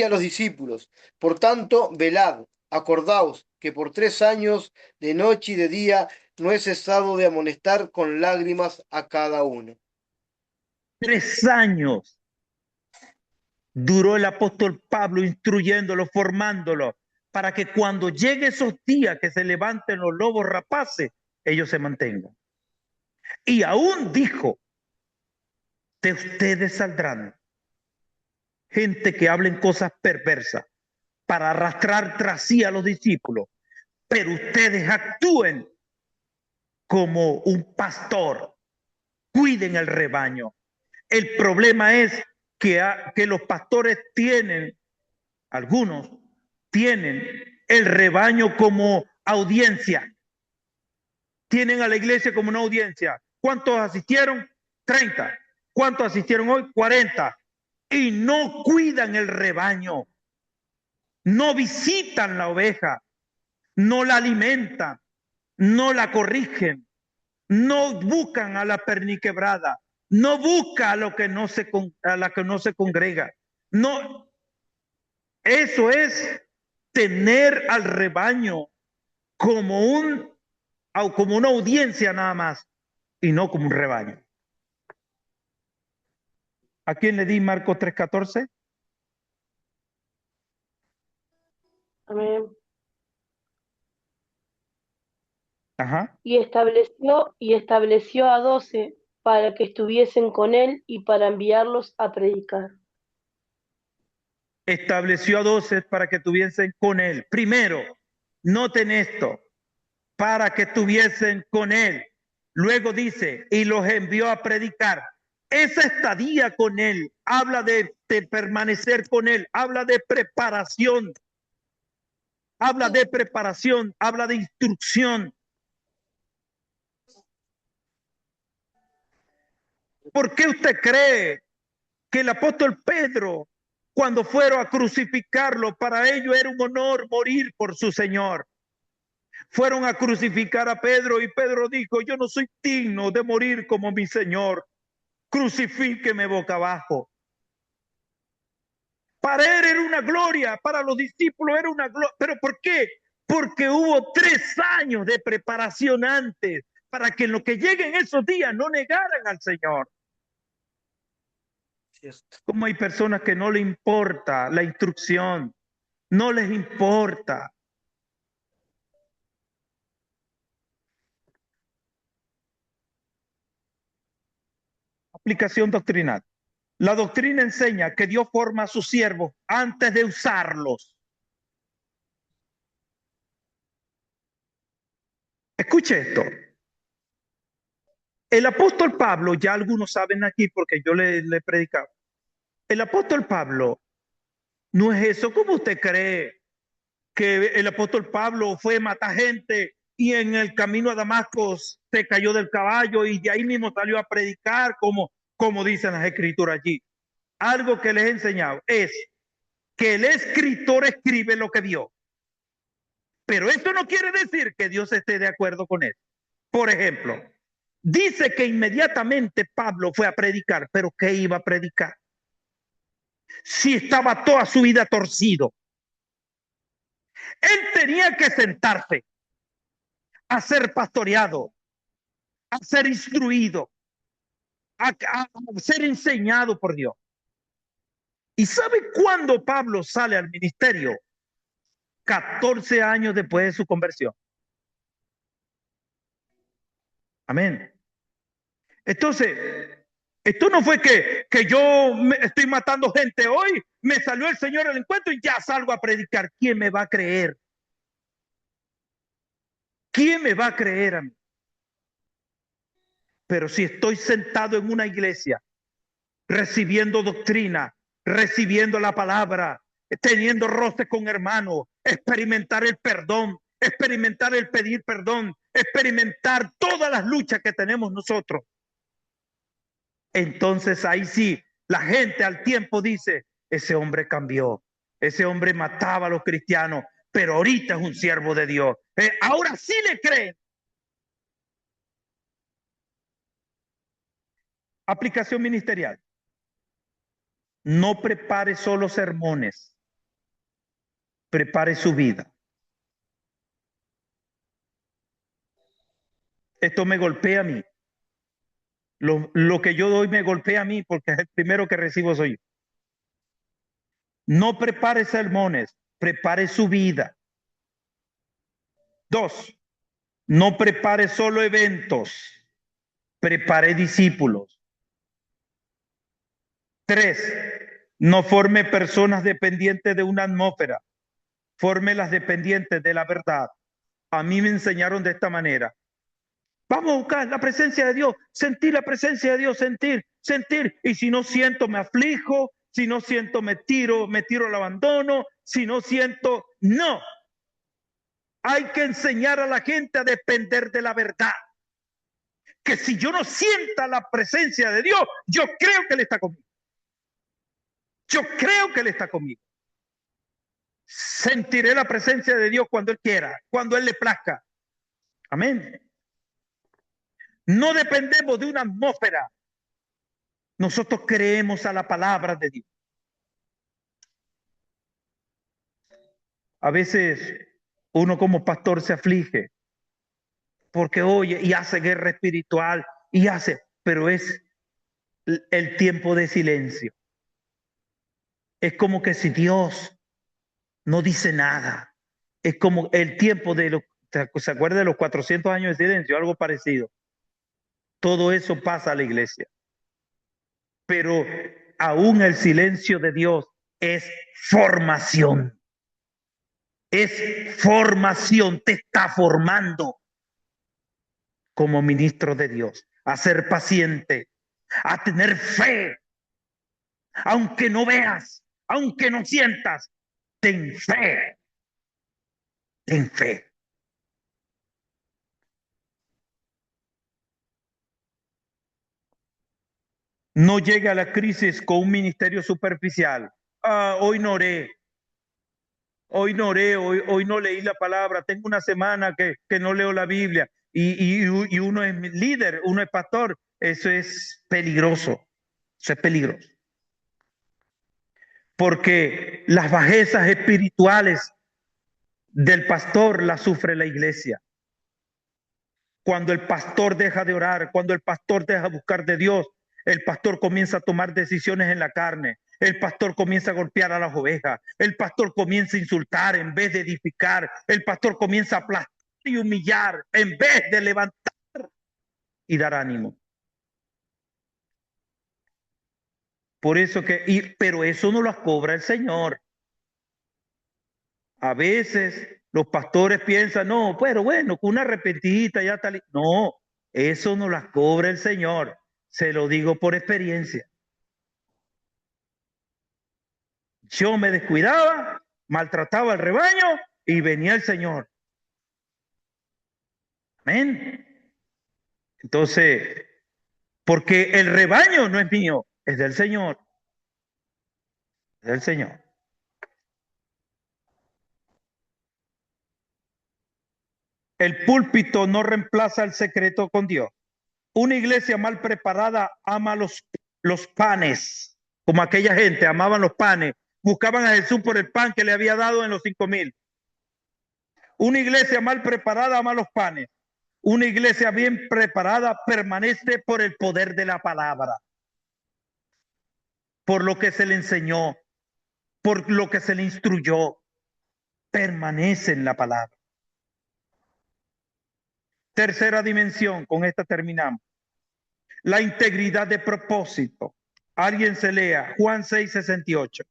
a los discípulos. Por tanto, velad, acordaos que por 3 años, de noche y de día, no he cesado de amonestar con lágrimas a cada uno. 3 años duró el apóstol Pablo instruyéndolo, formándolo, para que cuando llegue esos días que se levanten los lobos rapaces, ellos se mantengan. Y aún dijo, de ustedes saldrán gente que hablen cosas perversas para arrastrar tras sí a los discípulos, pero ustedes actúen como un pastor, cuiden el rebaño. El problema es que los pastores tienen, algunos tienen el rebaño como audiencia, tienen a la iglesia como una audiencia. ¿Cuántos asistieron? 30. ¿Cuántos asistieron hoy? 40. y no cuidan el rebaño, no visitan la oveja, no la alimentan, no la corrigen, no buscan a la perniquebrada, no busca a la que no se congrega. No, eso es tener al rebaño como una audiencia nada más y no como un rebaño. ¿A quién le di Marcos 3:14? Amén. Ajá. Y estableció a 12 para que estuviesen con él y para enviarlos a predicar. Estableció a 12 para que estuviesen con él. Primero, noten esto, para que estuviesen con él. Luego dice, y los envió a predicar. Esa estadía con él habla de permanecer con él, habla de preparación, habla de instrucción. ¿Por qué usted cree que el apóstol Pedro, cuando fueron a crucificarlo, para ellos era un honor morir por su Señor? Fueron a crucificar a Pedro y Pedro dijo, yo no soy digno de morir como mi Señor. Crucifíqueme boca abajo. Para él era una gloria, para los discípulos era una gloria. ¿Pero por qué? Porque hubo 3 años de preparación antes para que en lo que lleguen esos días no negaran al Señor. Como hay personas que no les importa la instrucción, no les importa. Aplicación doctrinal. La doctrina enseña que Dios forma a sus siervos antes de usarlos. Escuche esto. El apóstol Pablo, ya algunos saben aquí porque yo le he predicado. El apóstol Pablo no es eso. ¿Cómo usted cree que el apóstol Pablo fue a matar gente y en el camino a Damasco se cayó del caballo y de ahí mismo salió a predicar como dicen las escrituras allí? Algo que les he enseñado es que el escritor escribe lo que vio. Pero esto no quiere decir que Dios esté de acuerdo con él. Por ejemplo, dice que inmediatamente Pablo fue a predicar, pero ¿qué iba a predicar? Si estaba toda su vida torcido. Él tenía que sentarse a ser pastoreado, a ser instruido, a ser enseñado por Dios. ¿Y sabe cuándo Pablo sale al ministerio? 14 años después de su conversión. Amén. Entonces, esto no fue que yo estoy matando gente hoy, me salió el Señor al encuentro y ya salgo a predicar. ¿Quién me va a creer? ¿Quién me va a creer a mí? Pero si estoy sentado en una iglesia, recibiendo doctrina, recibiendo la palabra, teniendo roce con hermanos, experimentar el perdón, experimentar el pedir perdón, experimentar todas las luchas que tenemos nosotros. Entonces ahí sí, la gente al tiempo dice, ese hombre cambió, ese hombre mataba a los cristianos, pero ahorita es un siervo de Dios. Ahora sí le creen. Aplicación ministerial. No prepare solo sermones, prepare su vida. Esto me golpea a mí. Lo que yo doy me golpea a mí porque el primero que recibo soy yo. No prepare sermones, prepare su vida. 2, no prepare solo eventos, prepare discípulos. 3, no forme personas dependientes de una atmósfera, forme las dependientes de la verdad. A mí me enseñaron de esta manera. Vamos a buscar la presencia de Dios, sentir la presencia de Dios, sentir. Y si no siento, me aflijo. Si no siento, me tiro al abandono. Si no siento, no. Hay que enseñar a la gente a depender de la verdad. Que si yo no sienta la presencia de Dios, yo creo que Él está conmigo. Yo creo que Él está conmigo. Sentiré la presencia de Dios cuando Él quiera, cuando Él le plazca. Amén. No dependemos de una atmósfera. Nosotros creemos a la palabra de Dios. A veces uno como pastor se aflige porque oye y hace guerra espiritual y hace, pero es el tiempo de silencio. Es como que si Dios no dice nada. Es como el tiempo de los, ¿se acuerda de los 400 años de silencio? Algo parecido. Todo eso pasa a la iglesia. Pero aún el silencio de Dios es formación. Es formación, te está formando como ministro de Dios, a ser paciente, a tener fe, aunque no veas, aunque no sientas, ten fe, ten fe. No llegue a la crisis con un ministerio superficial. Hoy no oré. Hoy no oré, hoy no leí la palabra, tengo una semana que no leo la Biblia y uno es líder, uno es pastor. Eso es peligroso, eso es peligroso. Porque las bajezas espirituales del pastor las sufre la iglesia. Cuando el pastor deja de orar, cuando el pastor deja de buscar de Dios, el pastor comienza a tomar decisiones en la carne. El pastor comienza a golpear a las ovejas. El pastor comienza a insultar en vez de edificar. El pastor comienza a aplastar y humillar en vez de levantar y dar ánimo. Por eso pero eso no lo cobra el Señor. A veces los pastores piensan, no, pero bueno, con una arrepentidita ya está. No, eso no las cobra el Señor. Se lo digo por experiencia. Yo me descuidaba, maltrataba al rebaño y venía el Señor. Amén. Entonces, porque el rebaño no es mío, es del Señor. Es del Señor. El púlpito no reemplaza el secreto con Dios. Una iglesia mal preparada ama los panes, como aquella gente amaban los panes. Buscaban a Jesús por el pan que le había dado en los 5,000. Una iglesia mal preparada ama los panes. Una iglesia bien preparada permanece por el poder de la palabra, por lo que se le enseñó, por lo que se le instruyó. Permanece en la palabra. Tercera dimensión, con esta terminamos. La integridad de propósito. Alguien se lea Juan 6:68.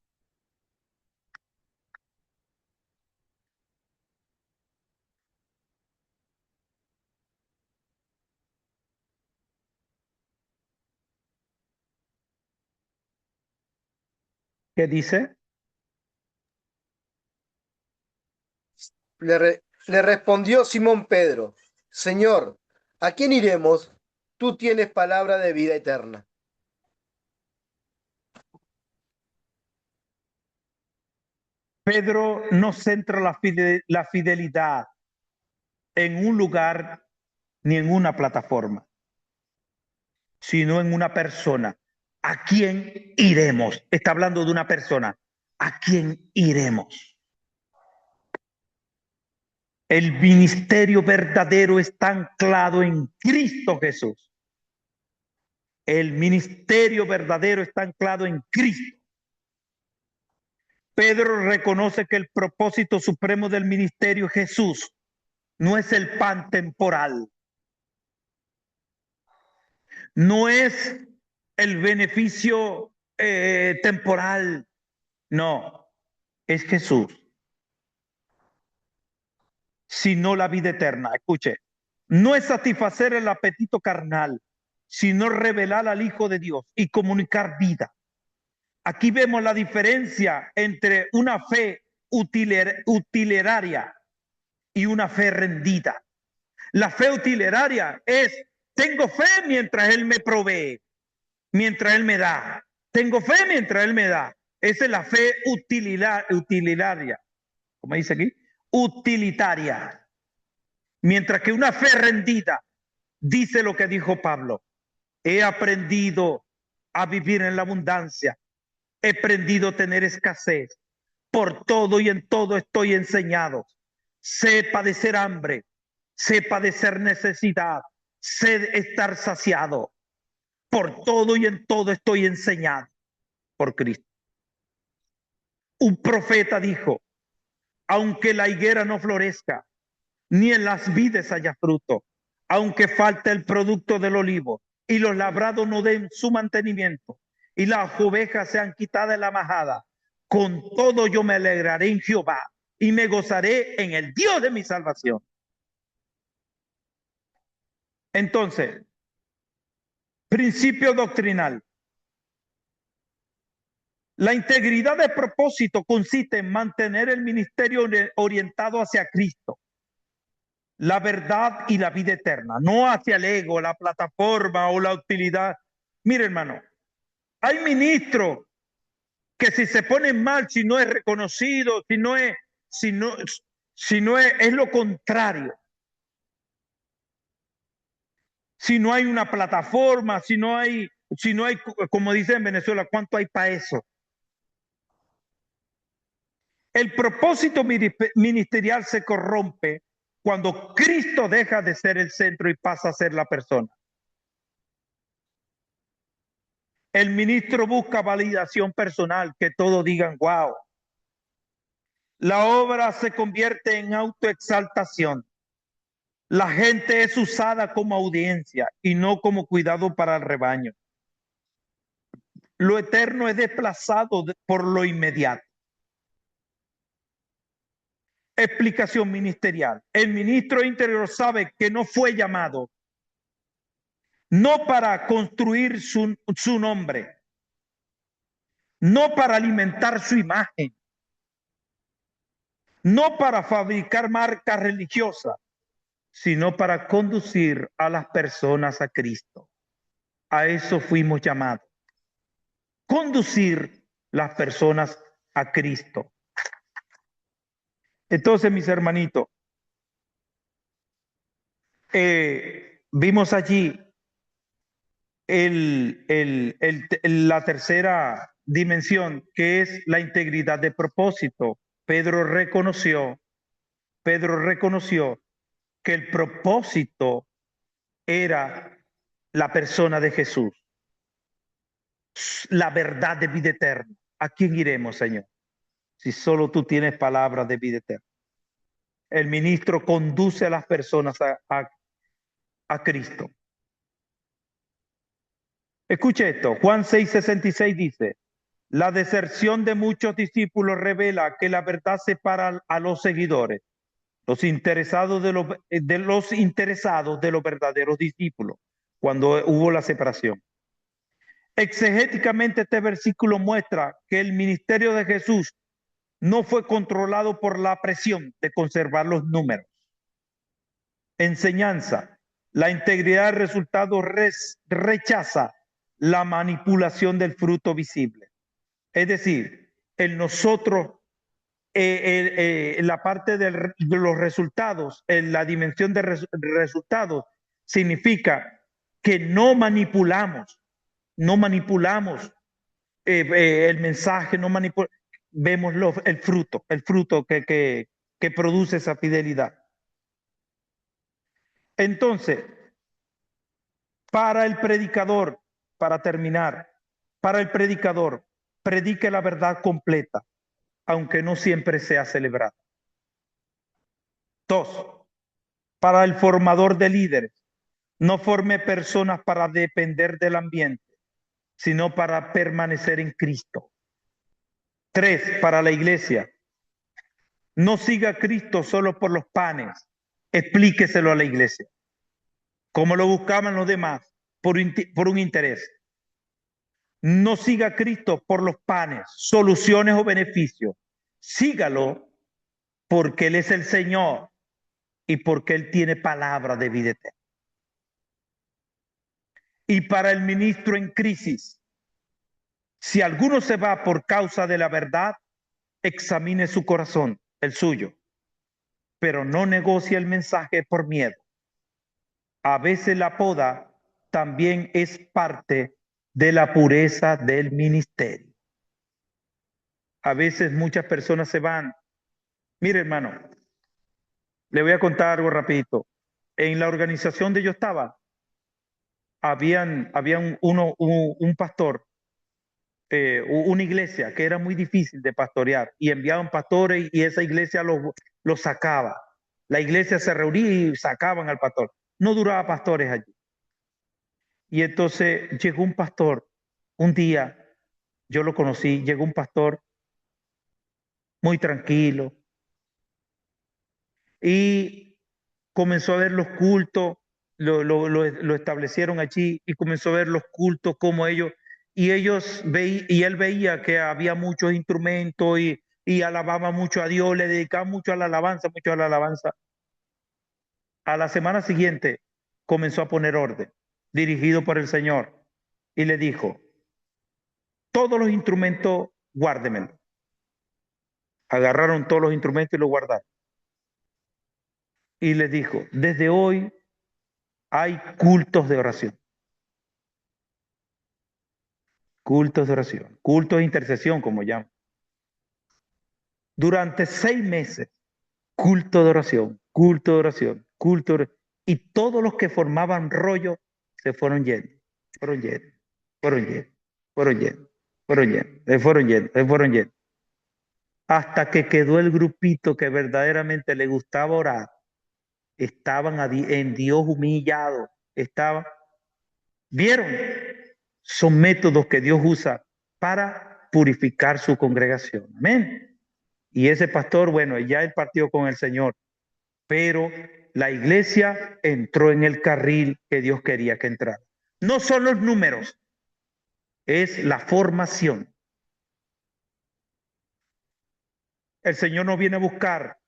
¿Qué dice? Le respondió Simón Pedro, Señor, ¿a quién iremos? Tú tienes palabra de vida eterna. Pedro no centra la fidelidad en un lugar ni en una plataforma, sino en una persona. ¿A quién iremos? Está hablando de una persona. ¿A quién iremos? El ministerio verdadero está anclado en Cristo Jesús. El ministerio verdadero está anclado en Cristo. Pedro reconoce que el propósito supremo del ministerio es Jesús, no es el pan temporal, no es el beneficio temporal, no, es Jesús, sino la vida eterna. Escuche, no es satisfacer el apetito carnal, sino revelar al Hijo de Dios y comunicar vida. Aquí vemos la diferencia entre una fe utilitaria y una fe rendida. La fe utilitaria es, tengo fe mientras Él me provee, mientras Él me da. Tengo fe mientras Él me da. Esa es la fe utilitaria. ¿Cómo dice aquí? Utilitaria. Mientras que una fe rendida dice lo que dijo Pablo. He aprendido a vivir en la abundancia. He aprendido a tener escasez. Por todo y en todo estoy enseñado. Sé padecer hambre. Sé padecer necesidad. Sé estar saciado. Por todo y en todo estoy enseñado por Cristo. Un profeta dijo, aunque la higuera no florezca, ni en las vides haya fruto, aunque falte el producto del olivo, y los labrados no den su mantenimiento, y las ovejas sean quitadas de la majada, con todo yo me alegraré en Jehová, y me gozaré en el Dios de mi salvación. Entonces, principio doctrinal. La integridad de propósito consiste en mantener el ministerio orientado hacia Cristo, la verdad y la vida eterna, no hacia el ego, la plataforma o la utilidad. Mire, hermano, hay ministros que si se ponen mal, si no es reconocido, si no es lo contrario. Si no hay una plataforma, si no hay, como dicen en Venezuela, ¿cuánto hay para eso? El propósito ministerial se corrompe cuando Cristo deja de ser el centro y pasa a ser la persona. El ministro busca validación personal, que todos digan, wow. La obra se convierte en autoexaltación. La gente es usada como audiencia y no como cuidado para el rebaño. Lo eterno es desplazado por lo inmediato. Explicación ministerial. El ministro interior sabe que no fue llamado no para construir su nombre, no para alimentar su imagen, no para fabricar marcas religiosas, sino para conducir a las personas a Cristo. A eso fuimos llamados. Conducir las personas a Cristo. Entonces, mis hermanitos, vimos allí la tercera dimensión, que es la integridad de propósito. Pedro reconoció que el propósito era la persona de Jesús, la verdad de vida eterna. ¿A quién iremos, Señor? Si solo tú tienes palabras de vida eterna. El ministro conduce a las personas a Cristo. Escuche esto, Juan 6:66 dice, la deserción de muchos discípulos revela que la verdad separa a los seguidores, los interesados de los verdaderos discípulos, cuando hubo la separación. Exegéticamente, este versículo muestra que el ministerio de Jesús no fue controlado por la presión de conservar los números. Enseñanza. La integridad del resultado rechaza la manipulación del fruto visible. Es decir, en nosotros, en la parte de los resultados, en la dimensión de resultados, significa que no manipulamos el mensaje, vemos el fruto que produce esa fidelidad. Entonces, para el predicador, para terminar, para el predicador, predique la verdad completa, aunque no siempre sea celebrada. 2, para el formador de líderes, no forme personas para depender del ambiente, sino para permanecer en Cristo. 3, para la iglesia, no siga a Cristo solo por los panes, explíqueselo a la iglesia, como lo buscaban los demás, por un interés. No siga a Cristo por los panes, soluciones o beneficios. Sígalo porque Él es el Señor y porque Él tiene palabra de vida eterna. Y para el ministro en crisis, Si alguno se va por causa de la verdad, examine su corazón, el suyo, pero no negocie el mensaje por miedo. A veces la poda también es parte de la pureza del ministerio. A veces muchas personas se van. Mire, hermano, le voy a contar algo rapidito. En la organización donde yo estaba, había un pastor, una iglesia que era muy difícil de pastorear y enviaban pastores y esa iglesia lo sacaba. La iglesia se reunía y sacaban al pastor. No duraba pastores allí. Y entonces llegó un pastor, un día, yo lo conocí, llegó un pastor muy tranquilo y comenzó a ver los cultos, lo establecieron allí y comenzó a ver los cultos como ellos, y él veía que había muchos instrumentos y alababa mucho a Dios, le dedicaba mucho a la alabanza, mucho a la alabanza. A la semana siguiente comenzó a poner orden, dirigido por el Señor, y le dijo, todos los instrumentos, guárdemelos. Agarraron todos los instrumentos y los guardaron. Y le dijo, desde hoy hay cultos de oración. Cultos de oración, cultos de intercesión, como llaman. Durante 6 meses, culto de oración, culto de oración, culto de oración. Y todos los que formaban rollo se fueron yendo, fueron yendo, fueron yendo, fueron yendo, fueron yendo, fueron yendo, fueron yendo. Hasta que quedó el grupito que verdaderamente le gustaba orar. Estaban en Dios humillados. ¿Vieron? Son métodos que Dios usa para purificar su congregación. Amén. Y ese pastor, bueno, ya él partió con el Señor, pero la iglesia entró en el carril que Dios quería que entrara. No son los números, es la formación. El Señor no viene a buscar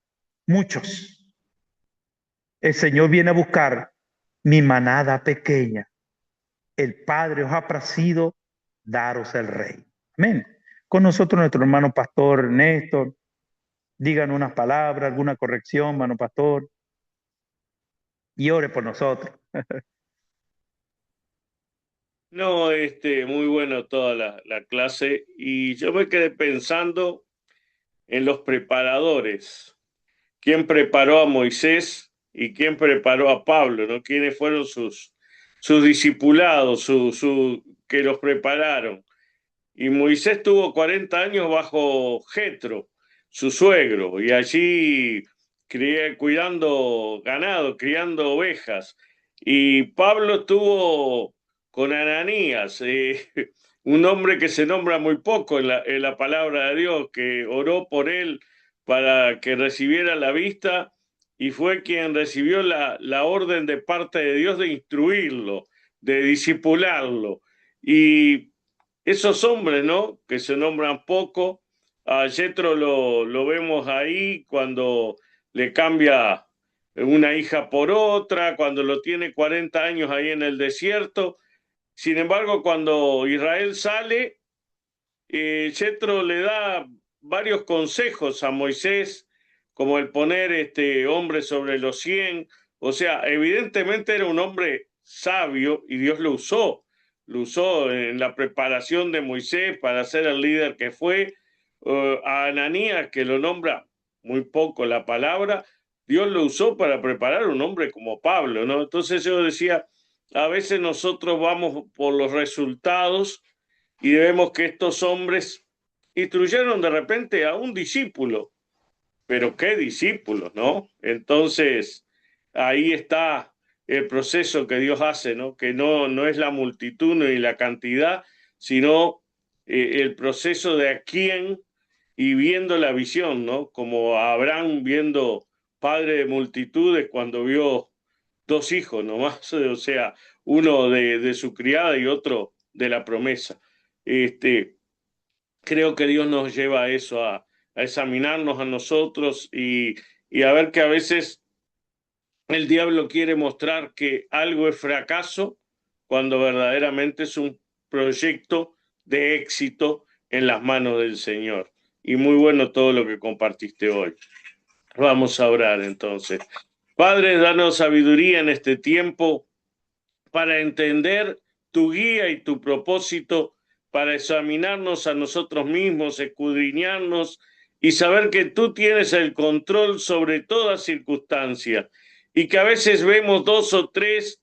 muchos. El Señor viene a buscar mi manada pequeña. El Padre os ha placido daros el Rey. Amén. Con nosotros nuestro hermano pastor Néstor. Digan unas palabras, alguna corrección, hermano pastor. Y ore por nosotros. No, muy bueno toda la clase. Y yo me quedé pensando en los preparadores. ¿Quién preparó a Moisés y quién preparó a Pablo? ¿No? ¿Quiénes fueron sus discipulados, que los prepararon? Y Moisés tuvo 40 años bajo Jetro, su suegro, y allí cuidando ganado, criando ovejas. Y Pablo estuvo con Ananías, un hombre que se nombra muy poco en la palabra de Dios, que oró por él para que recibiera la vista y fue quien recibió la orden de parte de Dios de instruirlo, de discipularlo. Y esos hombres, ¿no? Que se nombran poco. A Jetro lo vemos ahí cuando le cambia una hija por otra, cuando lo tiene 40 años ahí en el desierto. Sin embargo, cuando Israel sale, Jetro le da varios consejos a Moisés, como el poner hombre sobre los 100. O sea, evidentemente era un hombre sabio y Dios lo usó en la preparación de Moisés para ser el líder que fue. A Ananías, que lo nombra muy poco la palabra, Dios lo usó para preparar un hombre como Pablo, ¿no? Entonces yo decía, a veces nosotros vamos por los resultados y vemos que estos hombres instruyeron de repente a un discípulo, pero qué discípulos, ¿no? Entonces ahí está el proceso que Dios hace, ¿no? Que no es la multitud ni la cantidad, sino el proceso de a quién y viendo la visión, ¿no? Como Abraham viendo padre de multitudes cuando vio 2 hijos nomás, o sea, uno de su criada y otro de la promesa. Creo que Dios nos lleva a eso, a examinarnos a nosotros y a ver que a veces el diablo quiere mostrar que algo es fracaso cuando verdaderamente es un proyecto de éxito en las manos del Señor. Y muy bueno todo lo que compartiste hoy. Vamos a orar entonces. Padre, danos sabiduría en este tiempo para entender tu guía y tu propósito, para examinarnos a nosotros mismos, escudriñarnos y saber que tú tienes el control sobre toda circunstancia y que a veces vemos 2 o 3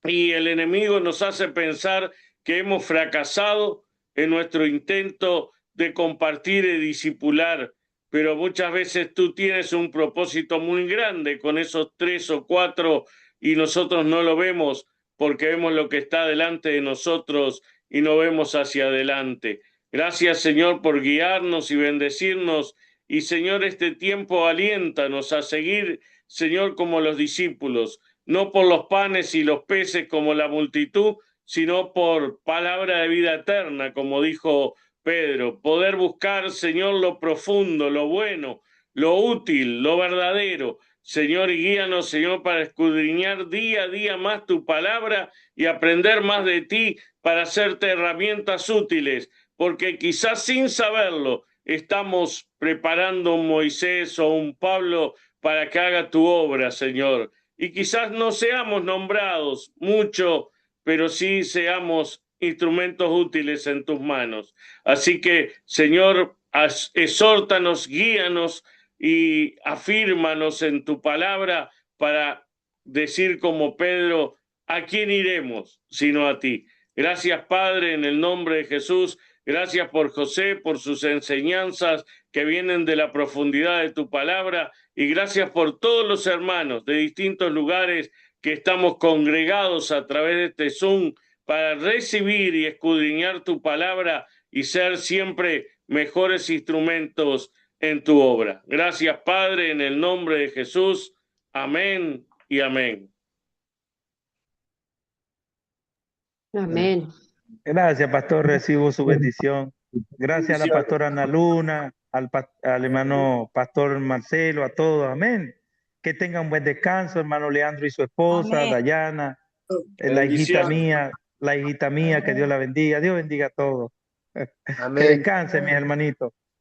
y el enemigo nos hace pensar que hemos fracasado en nuestro intento de compartir y discipular, pero muchas veces tú tienes un propósito muy grande con esos 3 o 4 y nosotros no lo vemos porque vemos lo que está delante de nosotros y no vemos hacia adelante. Gracias, Señor, por guiarnos y bendecirnos. Y, Señor, este tiempo aliéntanos a seguir, Señor, como los discípulos, no por los panes y los peces como la multitud, sino por palabra de vida eterna, como dijo Pedro. Poder buscar, Señor, lo profundo, lo bueno, lo útil, lo verdadero. Señor, guíanos, Señor, para escudriñar día a día más tu palabra y aprender más de ti para hacerte herramientas útiles, porque quizás sin saberlo estamos preparando un Moisés o un Pablo para que haga tu obra, Señor. Y quizás no seamos nombrados mucho, pero sí seamos instrumentos útiles en tus manos. Así que, Señor, exhórtanos, guíanos y afírmanos en tu palabra para decir como Pedro, ¿a quién iremos sino a ti? Gracias, Padre, en el nombre de Jesús. Gracias por José, por sus enseñanzas que vienen de la profundidad de tu palabra. Y gracias por todos los hermanos de distintos lugares que estamos congregados a través de este Zoom para recibir y escudriñar tu palabra y ser siempre mejores instrumentos en tu obra. Gracias, Padre, en el nombre de Jesús. Amén y amén. Amén. Gracias, pastor, recibo su bendición. Gracias a la pastora Ana Luna, al hermano pastor Marcelo, a todos, amén. Que tengan un buen descanso, hermano Leandro y su esposa, Amén. Dayana, la hijita mía, que Dios la bendiga. Dios bendiga a todos. Que Amén. descansen, mis hermanitos.